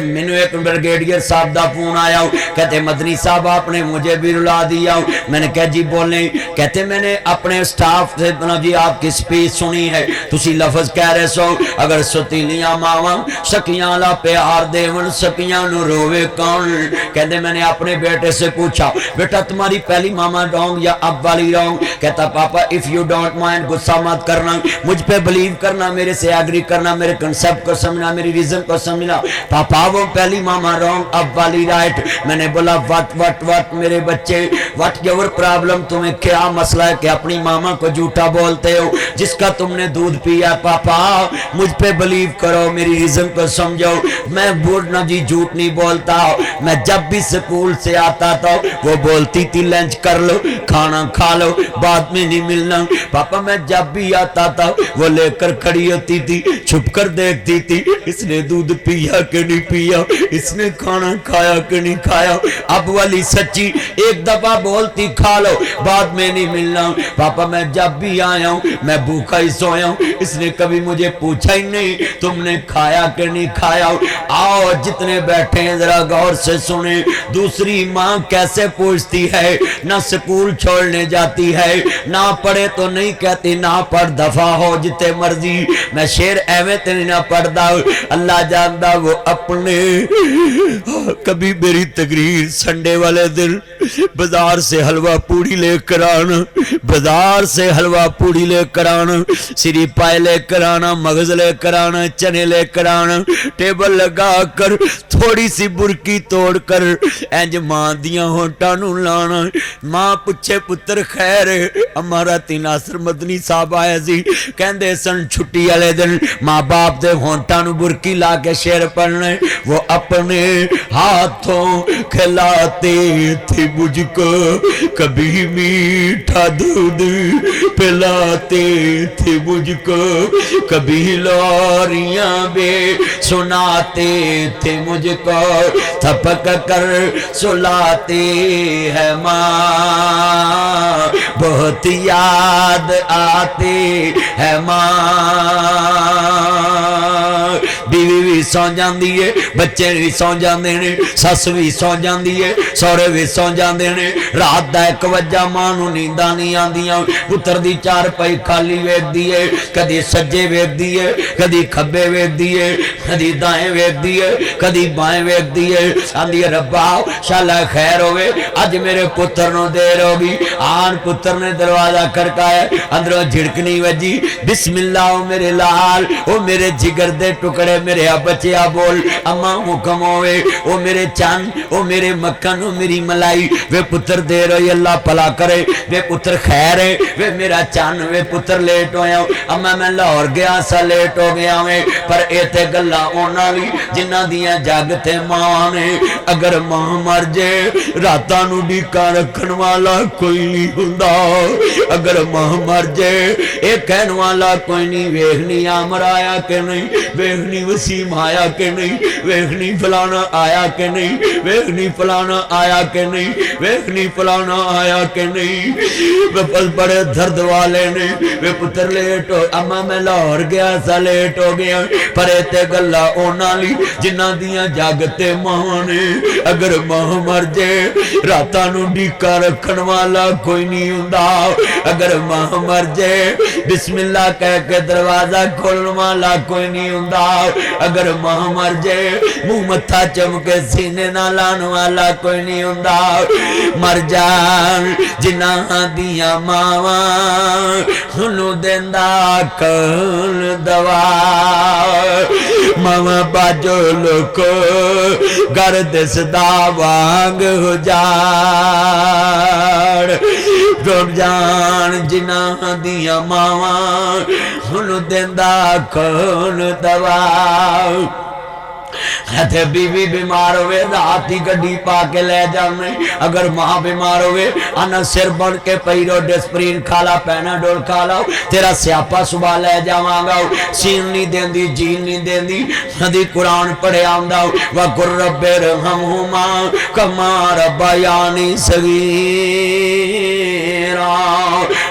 مینو ایک بریگیڈیئر صاحب دا فون آیا، کہتے مدنی صاحب آپ نے مجھے بھی رلا دیا۔ میں نے کہا جی بولیں، کہتے میں نے اپنے سٹاف سے جی آپ کی سپیچ سنی ہے، تسی لفظ کہہ رہے سو اگر ستیلیاں ماواں سکیاں لا پیار دیون سکیاں نو روے کون۔ کہتے میں نے اپنے بیٹے سے پوچھا بیٹا تمہاری پہلی ماما رونگ یا اب والی رونگ؟ کہتا پاپا اف یو ڈونٹ مائنڈ غصہ مت کرنا، مجھ پہ بلیو کرنا، میرے سے ایگری کرنا، میرے کنسپٹ کو سمجھنا، میری ریزن کو سمجھنا۔ پاپا وہ پہلی ماما رونگ اب والی رائٹ۔ میں نے بولا وٹ میرے بچے وٹ یور پرابلم، تمہیں کیا مسئلہ ہے کہ اپنی ماما کو جھوٹا بولتے ہو جس کا تم نے دودھ پیا؟ پاپا مجھ پہ بلیو کرو، میری ریزن کو سمجھو، میں بولنا جی جھوٹ نہیں بولتا۔ میں جب بھی سکول سے آتا تھا وہ بولتی تھی لنچ کر لو، کھانا کھا لو، بعد میں نہیں ملنا۔ پاپا میں جب بھی آتا تھا وہ لے کر کھڑی ہوتی تھی، چھپ کر دیکھتی تھی اس نے دودھ پیا کہ نہیں پیا، اس نے کھانا کھایا کہ نہیں کھایا۔ اب والی سچی ایک دفعہ بولتی کھا لو، بعد میں نہیں ملنا۔ پاپا میں جب بھی آیا ہوں میں بھوکا ہی سویا ہوں، اس نے کبھی مجھے پوچھا ہی نہیں تم نے کھایا کہ نہیں کھایا۔ آؤ جتنے بیٹھے ہیں ذرا غور سے سنیں، دوسری ماں کیسے پوچھتی ہے، نہ سکول چھوڑنے جاتی ہے، نہ پڑھے تو نہیں کہتی نہ پڑھ دفعہ ہو جتے مرضی۔ میں شیر ایویں تے نہ پڑھدا، اللہ جاندا وہ اپنے۔ کبھی میری تقریر سنڈے والے دن بازار سے حلوہ پوڑی لے کر آنا، بازار سے حلوہ پوڑی لے کر آنا، سری پائے لے کر آنا، مغز لے کر آنا، چنے لے کر آنا، ٹیبل لگا کر تھوڑی سی برکی توڑ کر انج ماں دیاں ہونٹاں نو لانا۔ ماں پوچھے پتر خیر ہمارا ناصر مدنی صاحب آئے سی، کہندے سن چھٹی والے دن ماں باپ دے ہونٹاں نو برکی لا کے شعر پڑھنے، وہ اپنے ہاتھوں کھلاتے تھے مجھ کو، کبھی میٹھا دودھ پلاتے تھے مجھ کو، کبھی لوریاں بے سناتے تھے مجھ کو، تھپک کر سلاتے ہے ماں، بہت یاد آتے ہے ماں۔ بیوی بھی سو جاندی ہے، بچے بھی سو جاندے نے، سس بھی سو جاندی ہے، سورے بھی سو جاندے نے، رات دا 1 وجہ ماں نو نینداں نہیں آندیاں، پتر دی چار پائی خالی ویکھدی ہے، کدی سجے ویکھدی ہے، کدی کھبے ویکھدی ہے، کدی دائیں ویکھدی ہے، کدی بائیں ویکھدی ہے، آندی ہے ربا شالا خیر ہوئے اج میرے پتر نو دیر ہوگی۔ آن پتر نے دروازہ کھڑکایا، اندروں جھڑکنی وجی، بسم اللہ او میرے لال، او میرے جگر دے ٹکڑے، میرے بچیا بول اماں حکم ہوئے، او میرے چاند، او میرے مکھن، او میری ملائی، وے پتر دیر ہوئی اللہ پلا کرے، وے پتر خیر ہے، وے میرا چاند، وے پتر لیٹ ہویا، اما میں لاہور گیا سا لیٹ ہو گیا میں، پر ایتے گلہ اونا لی جنہ دیا جاگتے ماں نے۔ اگر ماں مر جائے راتاں نو ڈیکا رکھن والا کوئی نہیں ہوندا، اگر ماں مر جائے اے کہن والا کوئی نہیں، ویکھنی عامر آیا کہ نہیں، ویکھنی وسیم آیا کہ نہیں، ویکھنی فلانا آیا کہ نہیں، ویکھنی فلانا آیا کہ نہیں، ویکھنی فلانا آیا کہ نہیں۔ بس بڑے درد والے نے، وے پتر لیٹ ہو، اما میں لاہور گیا سا لیٹ ہو گیا، پر ایتے گلہ اونا لی جنہ دیاں جاگتے ماں نے۔ اگر ماں مر جائے راتاں نو ڈیکا رکھن والا کوئی نہیں ہوندا، اگر ماں مر جائے بسم اللہ کہہ کے دروازہ کھولن والا کوئی نہیں ہوندا، اگر ماں مر جائے منہ متھا چمکے سینے نہ لان والا کوئی نہیں ہوندا۔ مر جان جنہ دیاں ماواں انہوں دیندا کون دوا، ماما باجو لوکو گرد صدا وانگ ہو جاڑ، ڈوب جان جنہ دیاں ماواں انہوں دیندا کون دوا۔ بی بی بیمار ہوئے رات ہی گڈی پا کے لے جانے، اگر ماں بیمار ہوئے آنا سر بڑھ کے پیرو ڈسپرین کھالا، پیناڈول کھالا، تیرا سیاپا صبح لے جاواں گا، سین نہیں دین دی جین نہیں دین دی، حدی قرآن پڑھے آمدہ وَقُرْ رَبِّ ارْحَمْهُمَا كَمَا رَبَّيَانِي صَغِيرًا۔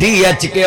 DHK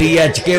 THK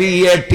V8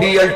DL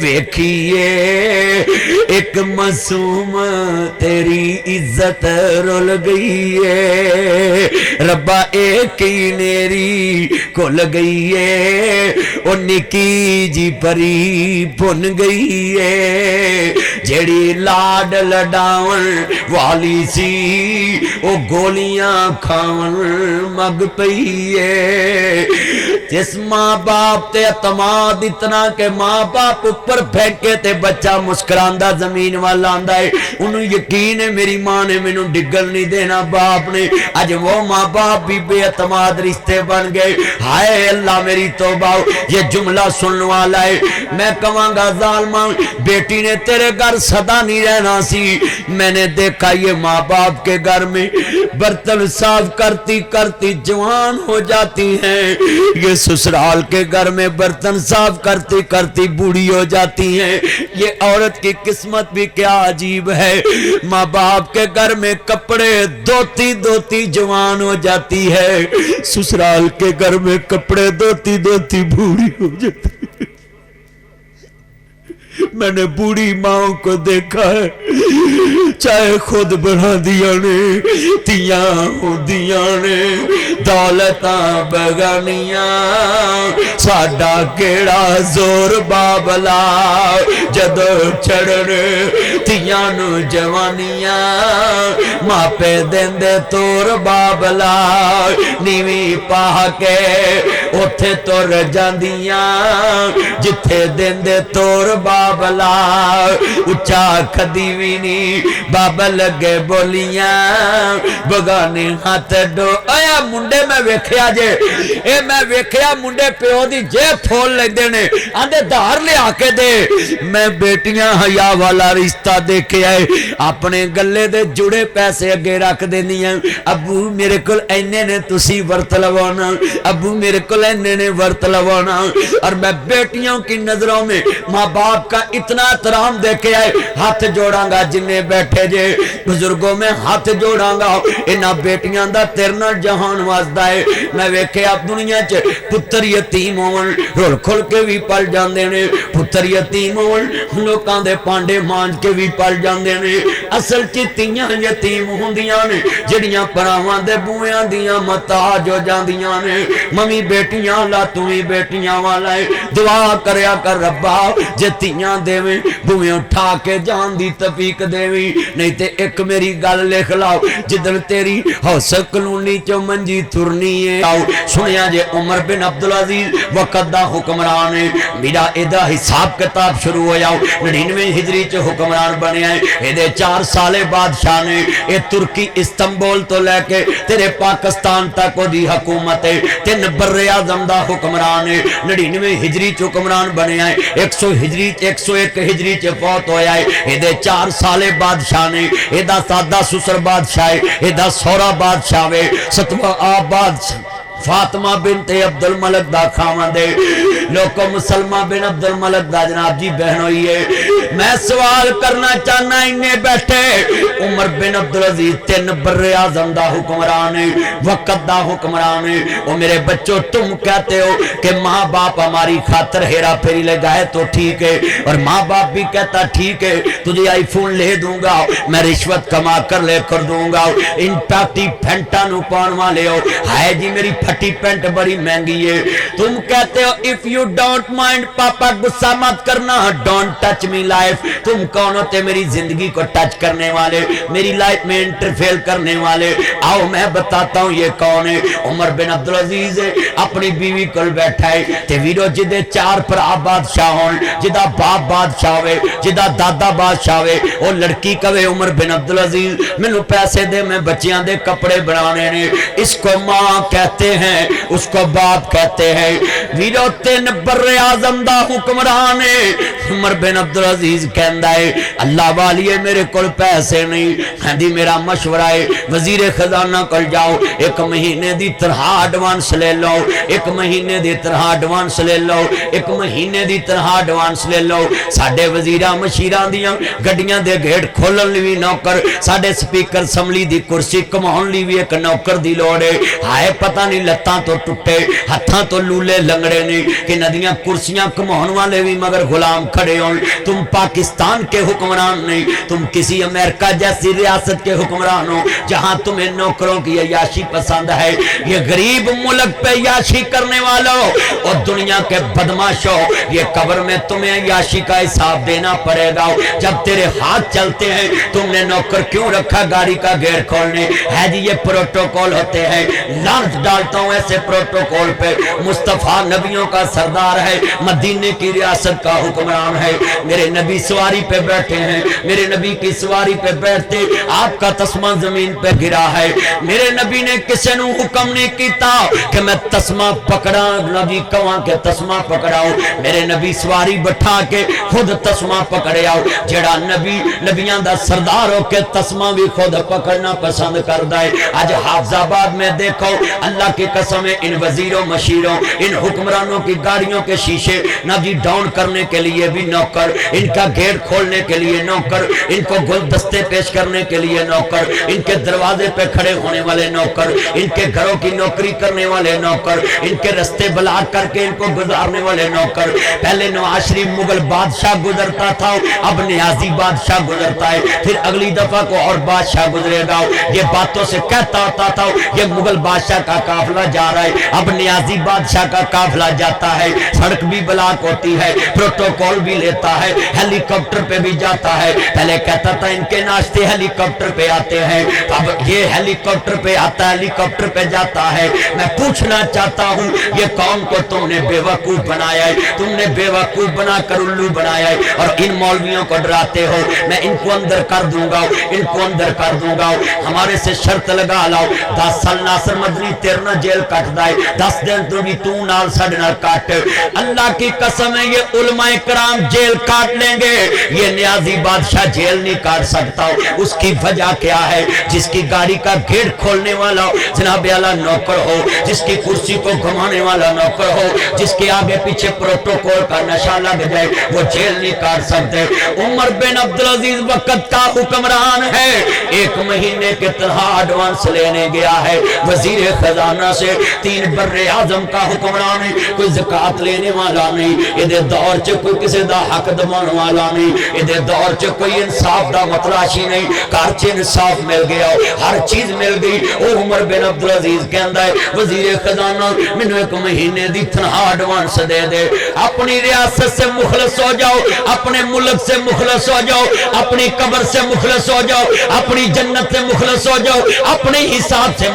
ویکھیے ایک معصوم تیری عزت رول گئی ہے ربا ایک ہی نیری کھل گئی ہے او نکی جی پری بن گئی ہے جیڑی لاڈ لڈاون والی سی او گولیاں کھاون مگ پئی ہے جس ماں باپ تے اعتماد اتنا کہ ماں باپ اوپر پھینکے تے بچہ مسکراندہ زمین والا آندہ ہے انہوں یقین ہے میری ماں نے میں نوں ڈگل نہیں دینا باپ نے آج وہ ماں باپ بھی بے اعتماد رشتے بن گئے ہائے اللہ میری توبہ یہ جملہ سننے والا ہے میں کہاں گا ظالمہ بیٹی نے تیرے گھر صدا نہیں رہنا سی میں نے دیکھا یہ ماں باپ کے گھر میں برتن صاف کرتی کرتی جوان ہو جاتی ہیں یہ سسرال کے گھر میں برتن صاف کرتی کرتی بوڑھی ہو جاتی ہیں یہ عورت کی قسمت بھی کیا عجیب ہے ماں باپ کے گھر میں کپڑے دھوتی دھوتی جوان ہو جاتی ہے سسرال کے گھر میں کپڑے دھوتی دھوتی بوڑھی ہو جاتی میں نے بوڑھی ماں کو دیکھا ہے چاہے خود بنا دیا نے تیاں ہو دیا نے دولتاں بگانیاں ساڈا کیڑا زور بابلا جدو چڑھنے تیاں نو جوانیاں ماپے دن دے تور بابلا نیویں پاہ کے اوتھے تور جاندیاں جتھے دن دے تور بابلا اچھا کھدی بھی نہیں بابا لگے بولیاں بگانے ہاتھ ڈو آیا منڈے میں ویکھیا جے اے میں ویکھیا منڈے پیو دی جیب پھول لے دینے آندے دھار لے آکے دے میں بیٹیاں حیا والا رشتہ دیکھے آئے اپنے گلے دے جڑے پیسے اگے رکھ دینی ہیں ابو میرے کل اینے نے تسی ورت لوانا ابو میرے کل اینے نے ورت لوانا اور میں بیٹیوں کی نظروں میں ماں باپ کا اتنا احترام دیکھے آئے ہاتھ جوڑاں گا جنہیں بیٹھے جے بزرگوں میں ہاتھ جوڑاں گا انہاں بیٹیاں دا تیرنا جہان واسدہ ہے میں ویکھے آپ دنیا چے پتر یتیم ہون رول کھل کے بھی پل جاندے نے پتر یتیم ہون لوکاں دے پانڈے مانج کے بھی پل جاندے نے اصل چیتیاں یتیم ہوندیاں نے جڑیاں پراواں دے بویاں دیاں متاج ہو جاندیاں نے ممی بیٹیاں لا تمہیں بیٹیاں والا ہے دعا کریا کر ربا جتیاں دیویں بویں اٹھا کے جان دی تفیق دیویں نہیں تے ایک میری گل لکھ لاؤ جدن تیری ہوس کلونی چو منجی ترنی ہے آؤ سنیا جے عمر بن عبدالعزیز وقت دا حکمران ہے میرا ایدہ حساب کتاب شروع ہو جاؤ 99 ہجری چو حکمران بنے ہیں ایدے 4 سالے بادشاہ نے اے ترکی استنبول تو لے کے تیرے پاکستان تک کو دی حکومت ہے 3 بر اعظم دا حکمران ہے 99 ہجری چو حکمران بنے ہیں 100 ہجری 101 ہجری چ فوت ہویا ہے ایدے 4 سالے بادشاہ نے ایدہ سادہ سسر بادشاہ ہے ایدہ سورا بادشاہ ہے 7واں آباد فاطمہ بنت عبد الملک دا خاوند ہے لوکو مسلمہ بن عبد الملک دا جناب جی بہن ہوئی ہے میں سوال کرنا چاہنا انہیں بیٹھے عمر بن عبدالعزیز 3 بر اعظم دا حکمران ہے وقت دا حکمران ہے وہ میرے بچوں تم کہتے ہو کہ ماں باپ ہماری خاطر ہیرا پھیری لگائے تو ٹھیک ہے اور ماں باپ بھی کہتا ٹھیک ہے تجھے آئی فون لے دوں گا میں رشوت کما کر لے کر دوں گا ان پیٹی پھنٹا نو پان والے ہو ہائے جی میری پھٹی پینٹ بڑی مہنگی ہے تم کہتے ہو if you don't mind پاپا غصہ مت کرنا don't touch me life تم کون ہوتے میری زندگی کو ٹچ کرنے والے میری لائف میں انٹرفیل کرنے والے آؤ میں بتاتا ہوں یہ کون ہے عمر بن عبدالعزیز ہے اپنی بیوی کل بیٹھا ہے تے ویڈو جدے 4 پرا بادشاہ ہون جدہ باپ بادشاہ ہوئے جدہ دادا بادشاہ ہوئے وہ لڑکی کوئے عمر بن عبدالعزیز میں نو پیسے دے میں بچیاں دے کپڑے بنانے نے اس کو ماں کہتے ہیں اس کو باپ کہتے ہیں ویڈو 3 بر اعظم دا حکمران ہے عمر بن عبدالعزیز کہندا ہے اللہ والی ہے میرے کل پیسے نہیں کہندی میرا مشورہ ہے وزیر خزانہ کل جاؤ 1 مہینے دی تنخواہ ایڈوانس لے لو 1 مہینے دی تنخواہ ایڈوانس لے لو 1 مہینے دی تنخواہ ایڈوانس لے لو ساڈے وزیراں مشیراں دیاں گڈیاں دے گیٹ کھولن لئی نوکر ساڈے سپیکر اسمبلی دی کرسی کماون لئی بھی ایک نوکر دی لوڑ ہے ہائے پتہ نہیں لتاں تو ٹوٹے ہتھاں تو لولے لنگڑے نے کہ ندیاں کرسیاں کماؤن والے بھی مگر غلام کھڑے ہوں. تم پاکستان کے حکمران نہیں, تم کسی امریکہ جیسی ریاست کے حکمران ہو جہاں تمہیں نوکروں کی عیاشی پسند ہے. یہ غریب ملک پہ عیاشی کرنے والوں اور دنیا کے بدماشوں, یہ قبر میں تمہیں عیاشی کا حساب دینا پڑے گا. جب تیرے ہاتھ چلتے ہیں تم نے نوکر کیوں رکھا گاڑی کا گیٹ کھولنے؟ ہے جی یہ پروٹوکول ہوتے ہیں. لعنت ڈالتا ہوں ایسے پروٹوکول پہ. مصطفیٰ نبیوں کا سردار ہے, مدینے کی ریاست کا حکمران ہے. میرے نبی سواری پہ بیٹھے ہیں, میرے نبی کی سواری پہ بیٹھتے آپ کا تسمہ زمین پہ گرا ہے. میرے نبی نے کسی نو حکم نہیں کیتا کہ میں تسمہ پکڑا, نبی کہاں کے تسمہ پکڑاؤ. میرے نبی سواری بٹھا کے خود تسمہ پکڑے آؤ. جڑا نبی نبیاں دا سردار ہو کے تسمہ بھی خود پکڑنا پسند کردا ہے. آج حافظ آباد میں دیکھو اللہ کی قسم ہے, ان وزیروں مشیروں ان حکمرانوں کی گاڑیوں کے شیشے نہ جی ڈاؤن کرنے کے لیے بھی نوکر, ان کا گیٹ کھولنے کے لیے نوکر, ان کو گلدستے پیش کرنے کے لیے نوکر, ان کے دروازے پہ کھڑے ہونے والے نوکر, ان کے گھروں کی نوکری کرنے والے نوکر, ان کے رستے بلاک کر کے ان کو گزارنے والے نوکر. پہلے نواز شریف مغل بادشاہ گزرتا تھا, اب نیازی بادشاہ گزرتا ہے, پھر اگلی دفعہ کو اور بادشاہ گزرے گا. یہ باتوں سے کہتا ہوتا تھا یہ مغل بادشاہ کا قافلہ جا رہا ہے, اب نیازی بادشاہ کا قافلہ جاتا ہے. سڑک بھی بلاک ہوتی ہے, پروٹوکول بھی لیتا ہے, ہیلی کاپٹر پہ بھی جاتا ہے. پہلے کہتا تھا ان کے ناشتے ہیلی کاپٹر پہ آتے ہیں, اب یہ ہیلی کاپٹر پہ آتا ہے, ہیلی کاپٹر پہ جاتا ہے. میں پوچھنا چاہتا ہوں یہ قوم کو تم نے بے وقوف بنایا ہے, تم نے بے وقوف بنا کر الو بنایا ہے, اور ان مولویوں کو ڈراتے ہو. میں ان کو اندر کر دوں گا, ان کو اندر کر دوں گا. ہمارے سے شرط لگا لاؤ 10 سال ناصر مدنی تیرے نہ جیل کٹ دائے, 10 دن تو بھی تو نال ساڑھے نال کاٹ. اللہ کی قسم ہے یہ علماء کرام جیل کاٹ لیں گے, یہ نیازی بادشاہ جیل نہیں کاٹ سکتا. اس کی وجہ کیا ہے؟ جس کی گاڑی کا گیٹ کھولنے والا جناب اعلیٰ نوکر ہو, جس کی کرسی کو گھمانے والا نوکر ہو, جس کے آگے پیچھے پروٹوکول کا نشہ لگ جائے, وہ جیل نہیں کاٹ سکتے. عمر بن عبدالعزیز وقت کا حکمران ہے, 1 مہینے کے تنہا ایڈوانس لینے گیا ہے وزیر خزانہ سے. 3 بر اعظم کا حکمران ہے, کوئی زکاة لینے والا نہیں, یہ دور چ کوئی کسی دا حق دمان والا نہیں, یہ دور چ کوئی انصاف دا متلاشی نہیں. کارچ انصاف مل گیا, ہر چیز مل گئی. او عمر بن عبدالعزیز کہندا ہے وزیر خزانہ مینوں 1 مہینے دی تنہا ایڈوانس دے دے. اپنی ریاست سے مخلص ہو جاؤ, اپنے ملک سے مخلص ہو جاؤ, اپنی قبر سے مخلص ہو جاؤ, اپنی جنت سے مخلص ہو جاؤ, اپنے حساب سے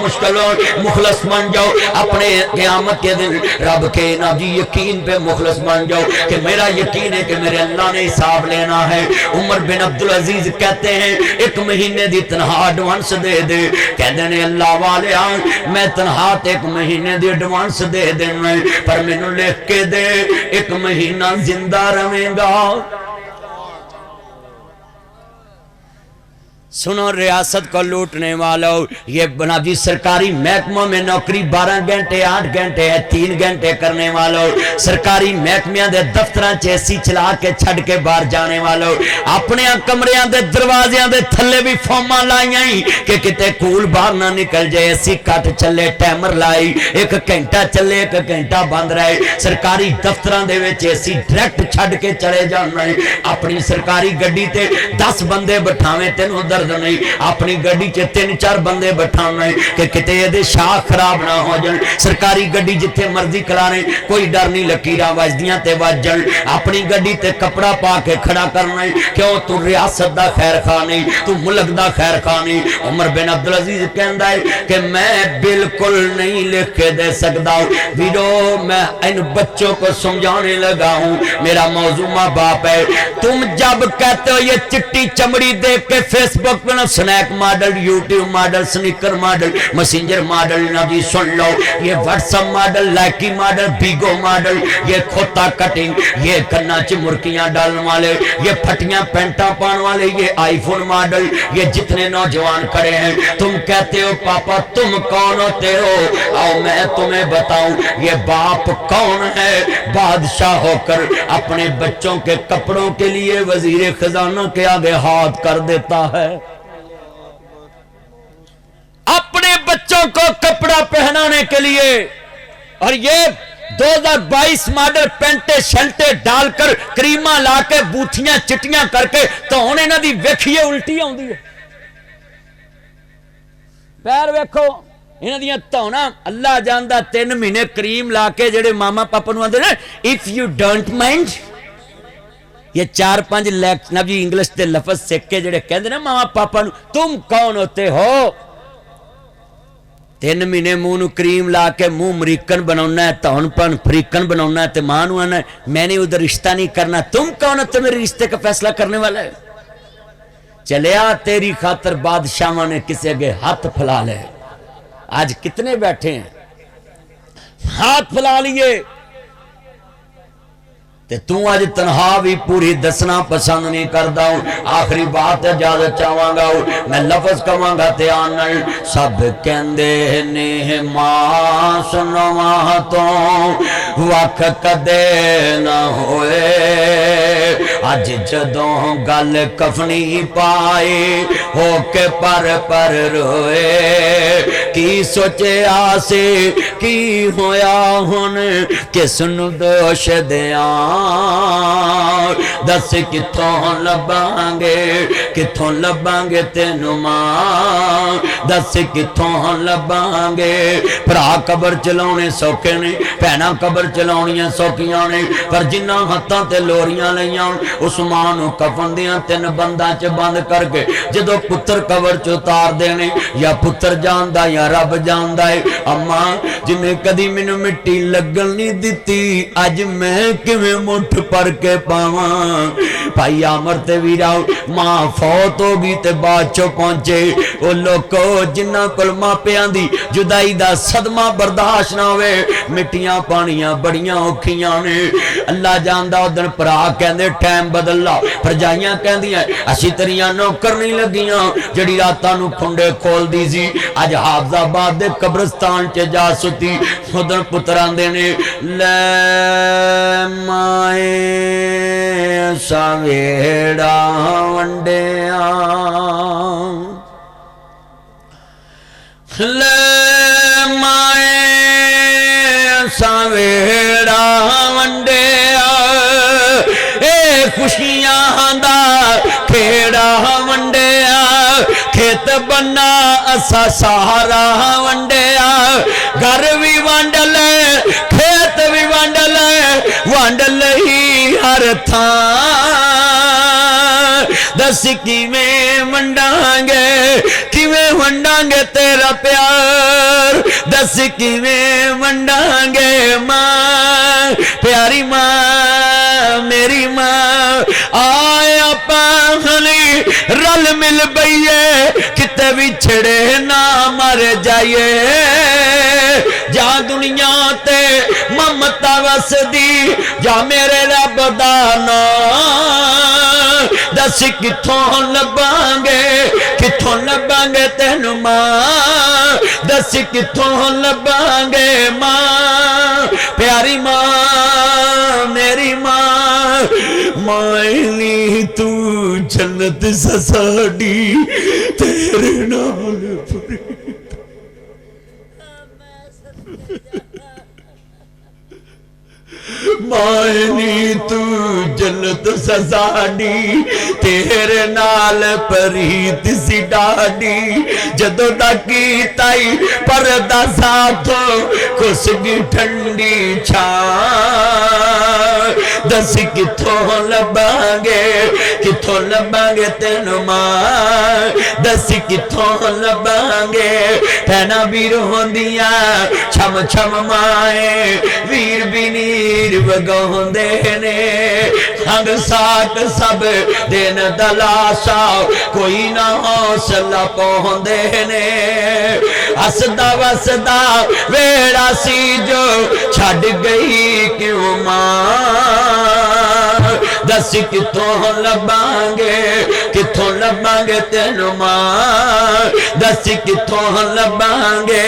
مخلص بن جاؤ, اپنے قیامت کے دن رب کے نبی یقین پہ مخلص بن جاؤ کہ میرا یقین ہے کہ میرے اللہ نے حساب لینا ہے. عمر بن عبدالعزیز کہتے ہیں 1 مہینے دی تنہا ایڈوانس دے دے. کہتے ہیں اللہ والے میں تنہا 1 مہینے دی ایڈوانس دے دینا, پر مینوں لکھ کے دے 1 مہینہ زندہ رہیں گا. سنو ریاست کو لوٹنے والوں, یہ بنا جی سرکاری محکموں میں نوکری 12 گھنٹے 8 گھنٹے ہے, 3 گھنٹے کرنے والوں, سرکاری محکمیاں دے دفتراں چ ایسی چلا کے چھڑ کے باہر جانے والوں, اپنے کمریاں دے دروازیاں دے تھلے بھی فوماں لائیاں کہ کتے کول باہر نہ نکل جائے. ایسی کٹ چلے, ٹائمر لائی, 1 گھنٹہ چلے 1 گھنٹہ بند رہے. سرکاری دفتراں دے وچ ایسی ڈائریکٹ چھڑ کے چلے جانا ہے. اپنی سرکاری گڈی تے 10 بندے بٹھاویں تینوں ادھر نہیں, اپنی گڈی چ 3-4 بندے بٹھانا ہے کہ کتے دے شاہ خراب نہ ہو جان. سرکاری گڈی جتھے مرضی کھلانے, کوئی ڈر نہیں, لکیراں وجدیاں تے وجن. اپنی گڈی تے کپڑا پا کے کھڑا کرنا ہے, کیوں تو ریاست دا خیر خواہ نہیں, تو ملک دا خیر خواہ نہیں. عمر بن عبدالعزیز کہندا ہے کہ میں بالکل نہیں لکھ کے دے سکتا ویڈیو, میں ان بچوں کو سمجھانے لگا ہوں. میرا موضوع ماں باپ ہے. تم جب کہتے ہو یہ چٹی چمڑی دیکھ کے Facebook snack model, YouTube model, سنیکر ماڈل, مسنجر ماڈل, نہ جی سن لو یہ WhatsApp model, Likee model, Bigo model, یہ کھوتا کٹنگ, یہ کنا چ مرکیاں ڈالنے والے, یہ پھٹیاں پینٹاں پان والے, یہ آئی فون ماڈل, یہ جتنے نوجوان کھڑے ہیں. تم کہتے ہو پاپا تم کون ہوتے ہو, آؤ میں تمہیں بتاؤں یہ باپ کون ہے. بادشاہ ہو کر اپنے بچوں کے کپڑوں کے لیے وزیر خزانہ کے آگے ہاتھ کر دیتا ہے, اپنے بچوں کو کپڑا پہنانے کے لیے. اور یہ 2022 ماڈل پینٹے شلٹے ڈال کر کریماں لا کے بوتھیاں چٹیاں کر کے تو ہن انہاں دی ویکھیے الٹی آوندی ہے پیر ویکھو انہاں دیاں تونا اللہ جاندا 3 مہینے کریم لا کے جڑے ماما پاپا نوں آندے نا اف یو ڈونٹ مائنڈ یہ 4-5 نبی انگلش دے لفظ سکھ کے جڑے کہندے نا ماما پاپا نوں تم کون ہوتے ہو 3 مہینے منہ نو کریم لا کے منہ امریکن بناؤنا ہے تون پن فریکن بناؤنا ہے تے ماں نوں آنا ہے میں نے ادھر رشتہ نہیں کرنا تم کون ہوتے میرے رشتے کا فیصلہ کرنے والا ہے چلیا تیری خاطر بادشاہاں نے کسی اگے ہاتھ پھیلا لے آج کتنے بیٹھے ہیں ہاتھ پھیلا لیے تے تو آج تنہا بھی پوری دسنا پسند نہیں کردا ہوں آخری بات اجازت چاہواں گا میں لفظ کہواں گا تے آنن سب کہندے نے ماں سنواں تو وکھ کدے نہ ہوئے اج جدوں گل کفنی پائے ہو کے پر روئے کی سوچے آسے کی ہویا ہن کس نوں دوش دیاں دس کتھوں لباں گے تینوں ماں دس کتھوں لباں گے بھرا قبر چلاونے سوکھے نے بھیناں قبر چلاونیاں سوکھیاں نے پر جنہاں ہتھاں تے لوریاں لئیاں اس ماں نوں کفن دیاں 3 بنداں چ بند کر کے جدوں پتر قبر چ اتار دینے یا پتر جاندا یا رب جاندا ہے اماں جنہیں کدی مینوں مٹی لگن نہیں دتی اج میں کیویں مٹھ پر کے پاواں بھائی عامر تے ویراؤ ماں فوت ہو گئی تے بعد چوں پہنچے او لوکو جنہاں کول ماپیاں دی جدائی دا صدمہ برداشت نہ ہوئے مٹیاں پانیاں بڑیاں اوکھیاں نے اللہ جاندا اودن پرا کہندے ٹائم بدل لا پرجائیاں کہندیاں اسی تیریاں نوکر نہیں لگیاں جڑی راتاں نوں کھنڈے کھول دی سی اج حافظ آباد دے قبرستان چ جا ستی اودن پتراں دے نے لے مائے سویڑا ونڈیاں لے مائے سویڑا ونڈیاں اے خوشیاں دا کھیڑا ونڈیاں کھیت بنا اسا سہارا ونڈیا گھر بھی ونڈ لے کھیت بھی ونڈ لئی ہر تھان دس کیویں ونڈاں گے تیرا پیار دس کیویں ونڈاں گے ماں پیاری ماں میری ماں آیا پاہلی رل مل بئیے کتے بھی چھڑے نہ مر جائیے جا دنیا تے ممتا وس دی جا میرے رب دا نام دس کتھوں لباں گے تینوں ماں دس کتھوں لباں گے ماں پیاری ماں میری ماں مائنی تو جنت سساڑی تیرے نال پوری مائنی تو جنت سساڑی تیرے نال پریت سی ڈاڑی جدو ڈاکی تائی پردہ ساتھو کسگی ٹھنڈی چھان دس کتھوں لباں گے تینوں ماں دس کتھوں لباں گے پہنا بھی روندیاں چھم چھم مائیں ویر بھی نیر بگوندے نے ہنگ ساتھ سب دن دلاسا کوئی نہ حوصلہ پوندے نے ہسدا وسدا ویڑا سی جو چھڈ گئی کیوں ماں دس کتھوں لباں گے تینوں ماں دس کتھوں لباں گے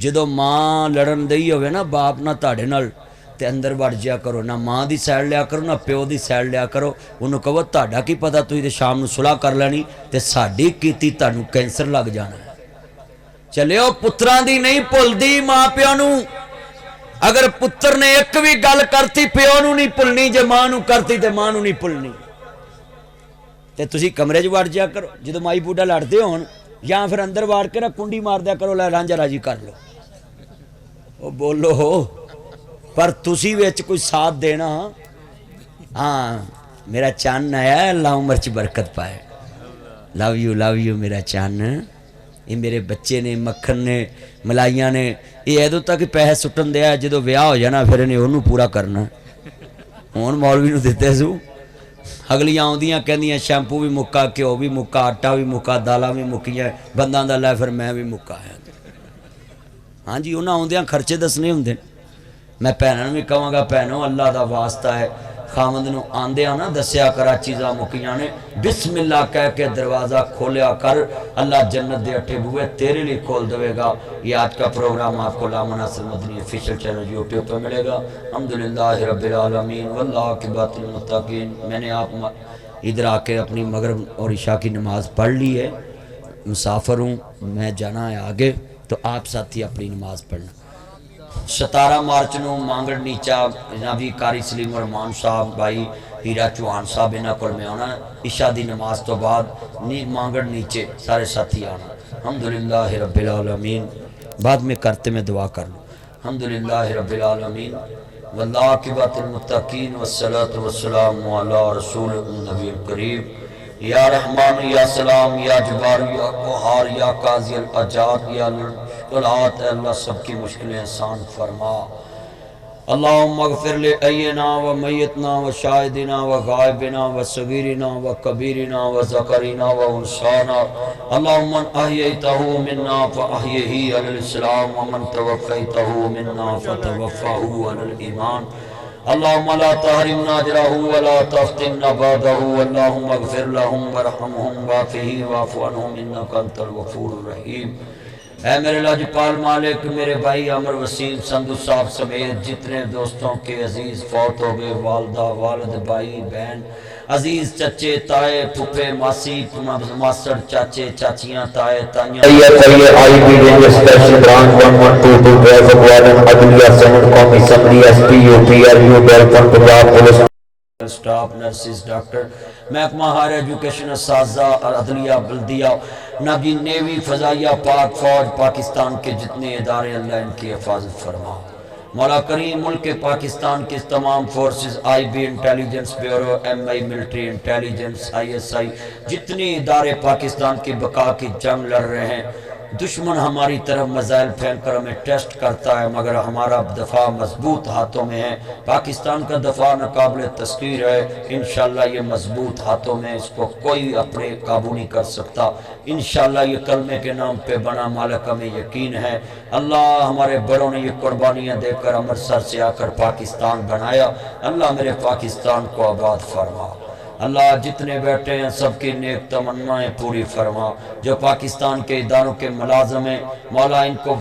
جدو ماں لڑن دئی ہوئے نا باپ نہ تاڑے نال تے اندر وڑ جیا کرو، نہ ماں دی سائڈ لیا کرو نہ پیو دی سائڈ لیا کرو، انہوں کہو تہاڈا کی پتہ تسی تے شام نو صلح کر لینی تے ساڈی کیتی تانوں کینسر لگ جانا ہے۔ چلیو پتراں دی نہیں بھلدی ماں پیو نو، اگر پتر نے ایک بھی گل کرتی پیو نو نہیں بھلنی، جے ماں نو کرتی تے ماں نو نہیں بھلنی۔ تے تسی کمرے چ وڑ جیا کرو جدو مائی بوڈا لڑتے ہون، یا پھر اندر واڑ کے نا کنڈی مار دیا کرو، لے رانجھا راضی کر لو۔ وہ بولو پر تسی ویچ کوئی ساتھ دینا، ہاں میرا چان آیا ہے، اللہ عمر چ برکت پائے، لو یو میرا چان، یہ میرے بچے نے، مکھن نے، ملائیاں نے، یہ ادو تک پیسے سٹن دیا جدو ویاہ ہو جانا پھر انہیں انہوں پورا کرنا۔ ہون مولوی نو دیتے سو، اگلیاں آؤندیاں کہندیاں شیمپو بھی مکا، گھیو بھی مکا، آٹا بھی مکا، دالاں بھی مکیاں، بنداں دا لے پھر میں بھی مکا ہے۔ ہاں جی انہاں آؤندیاں خرچے دسنے ہوندے، میں بھیناں بھی کہاں گا بھینوں اللہ دا واسطہ ہے، خاوند نو آندیاں نہ دسیا کرا چیزاں مکیاں نے، بسم اللہ کہہ کے دروازہ کھولیا کر، اللہ جنت دے اٹھے بوئے تیرے لیے کھول دے گا۔ یہ آج کا پروگرام آپ کو لامہ ناصر مدنی آفیشل چینل یوٹیوب پہ ملے گا۔ الحمدللہ رب العالمین والعاقبۃ للمتقین۔ میں نے آپ ادھر آ کے اپنی مغرب اور عشاء کی نماز پڑھ لی ہے، مسافر ہوں میں، جانا ہے آگے، تو آپ ساتھی اپنی نماز پڑھنا۔ 17 مارچ نو مانگڑ نیچا جنابی قاری سلیم الرحمان صاحب بھائی ہیرا چوہان صاحب انہاں کول میں آنا، عشاء دی نماز تو بعد مانگڑ نیچے سارے ساتھی آنا۔ الحمدللہ رب العالمین، بعد میں کرتے میں دعا کر لوں۔ الحمدللہ رب العالمین والعاقبۃ للمتقین والصلاۃ والسلام علی رسول النبی الکریم۔ یا رحمان یا سلام یا جبار یا قہار یا قاضی الحاجات یا مشکلات، اے اللہ سب کی مشکلیں آسان فرما۔ اللہم اغفر لأینا و میتنا و شاہدنا و غائبنا و صغیرنا و کبیرنا و ذکرنا و انسانا، اللہم من احییتہ منا فاحیہی علی الاسلام ومن توفیتہ منا فتوفہ علی الایمان، اللہم لا تحرمنا اجرہ ولا تفتنا بعدہ، اللہم اغفر لہم ورحمہم وعافہم واعف عنہم انک انت الغفور الرحیم۔ اے میرے لاجپال مالک، میرے بھائی عمر وسیم سندھو صاحب سمیت جتنے دوستوں کے عزیز فوت ہو گئے، والدہ، والد، بھائی، بہن، عزیز چچے، تائے، پھپھے، ماسی، ماسڑ، چاچے، چاچیاں، تائے، تائیاں، I B D special branch 1122 traffic warden عدلیہ سینٹ قومی اسمبلی S P U P R U director Punjab police staff, nurses, doctor, محکمہ ہائر ایجوکیشن، اساتذہ، عدلیہ، بلدیہ، ناگی، نیوی، فضائیہ، پاک فوج، پاکستان کے جتنے ادارے، اللہ ان کی حفاظت فرما۔ مولا کریم ملک پاکستان کے تمام forces, I B intelligence bureau, M I military intelligence, I S I, جتنی ادارے پاکستان کی بقا کی جنگ لڑ رہے ہیں، دشمن ہماری طرف میزائل پھینک کر ہمیں ٹیسٹ کرتا ہے، مگر ہمارا دفاع مضبوط ہاتھوں میں ہے۔ پاکستان کا دفاع ناقابل تسخیر ہے، انشاءاللہ یہ مضبوط ہاتھوں میں، اس کو کوئی اپنے قابو نہیں کر سکتا۔ انشاءاللہ یہ کلمے کے نام پہ بنا مالک ہمیں یقین ہے۔ اللہ ہمارے بڑوں نے یہ قربانیاں دے کر امرتسر سے آ کر پاکستان بنایا، اللہ میرے پاکستان کو آباد فرما۔ اللہ جتنے بیٹھے ہیں سب کی نیک تمنائیں پوری فرما، جو پاکستان کے اداروں کے ملازم ہیں مولا ان کو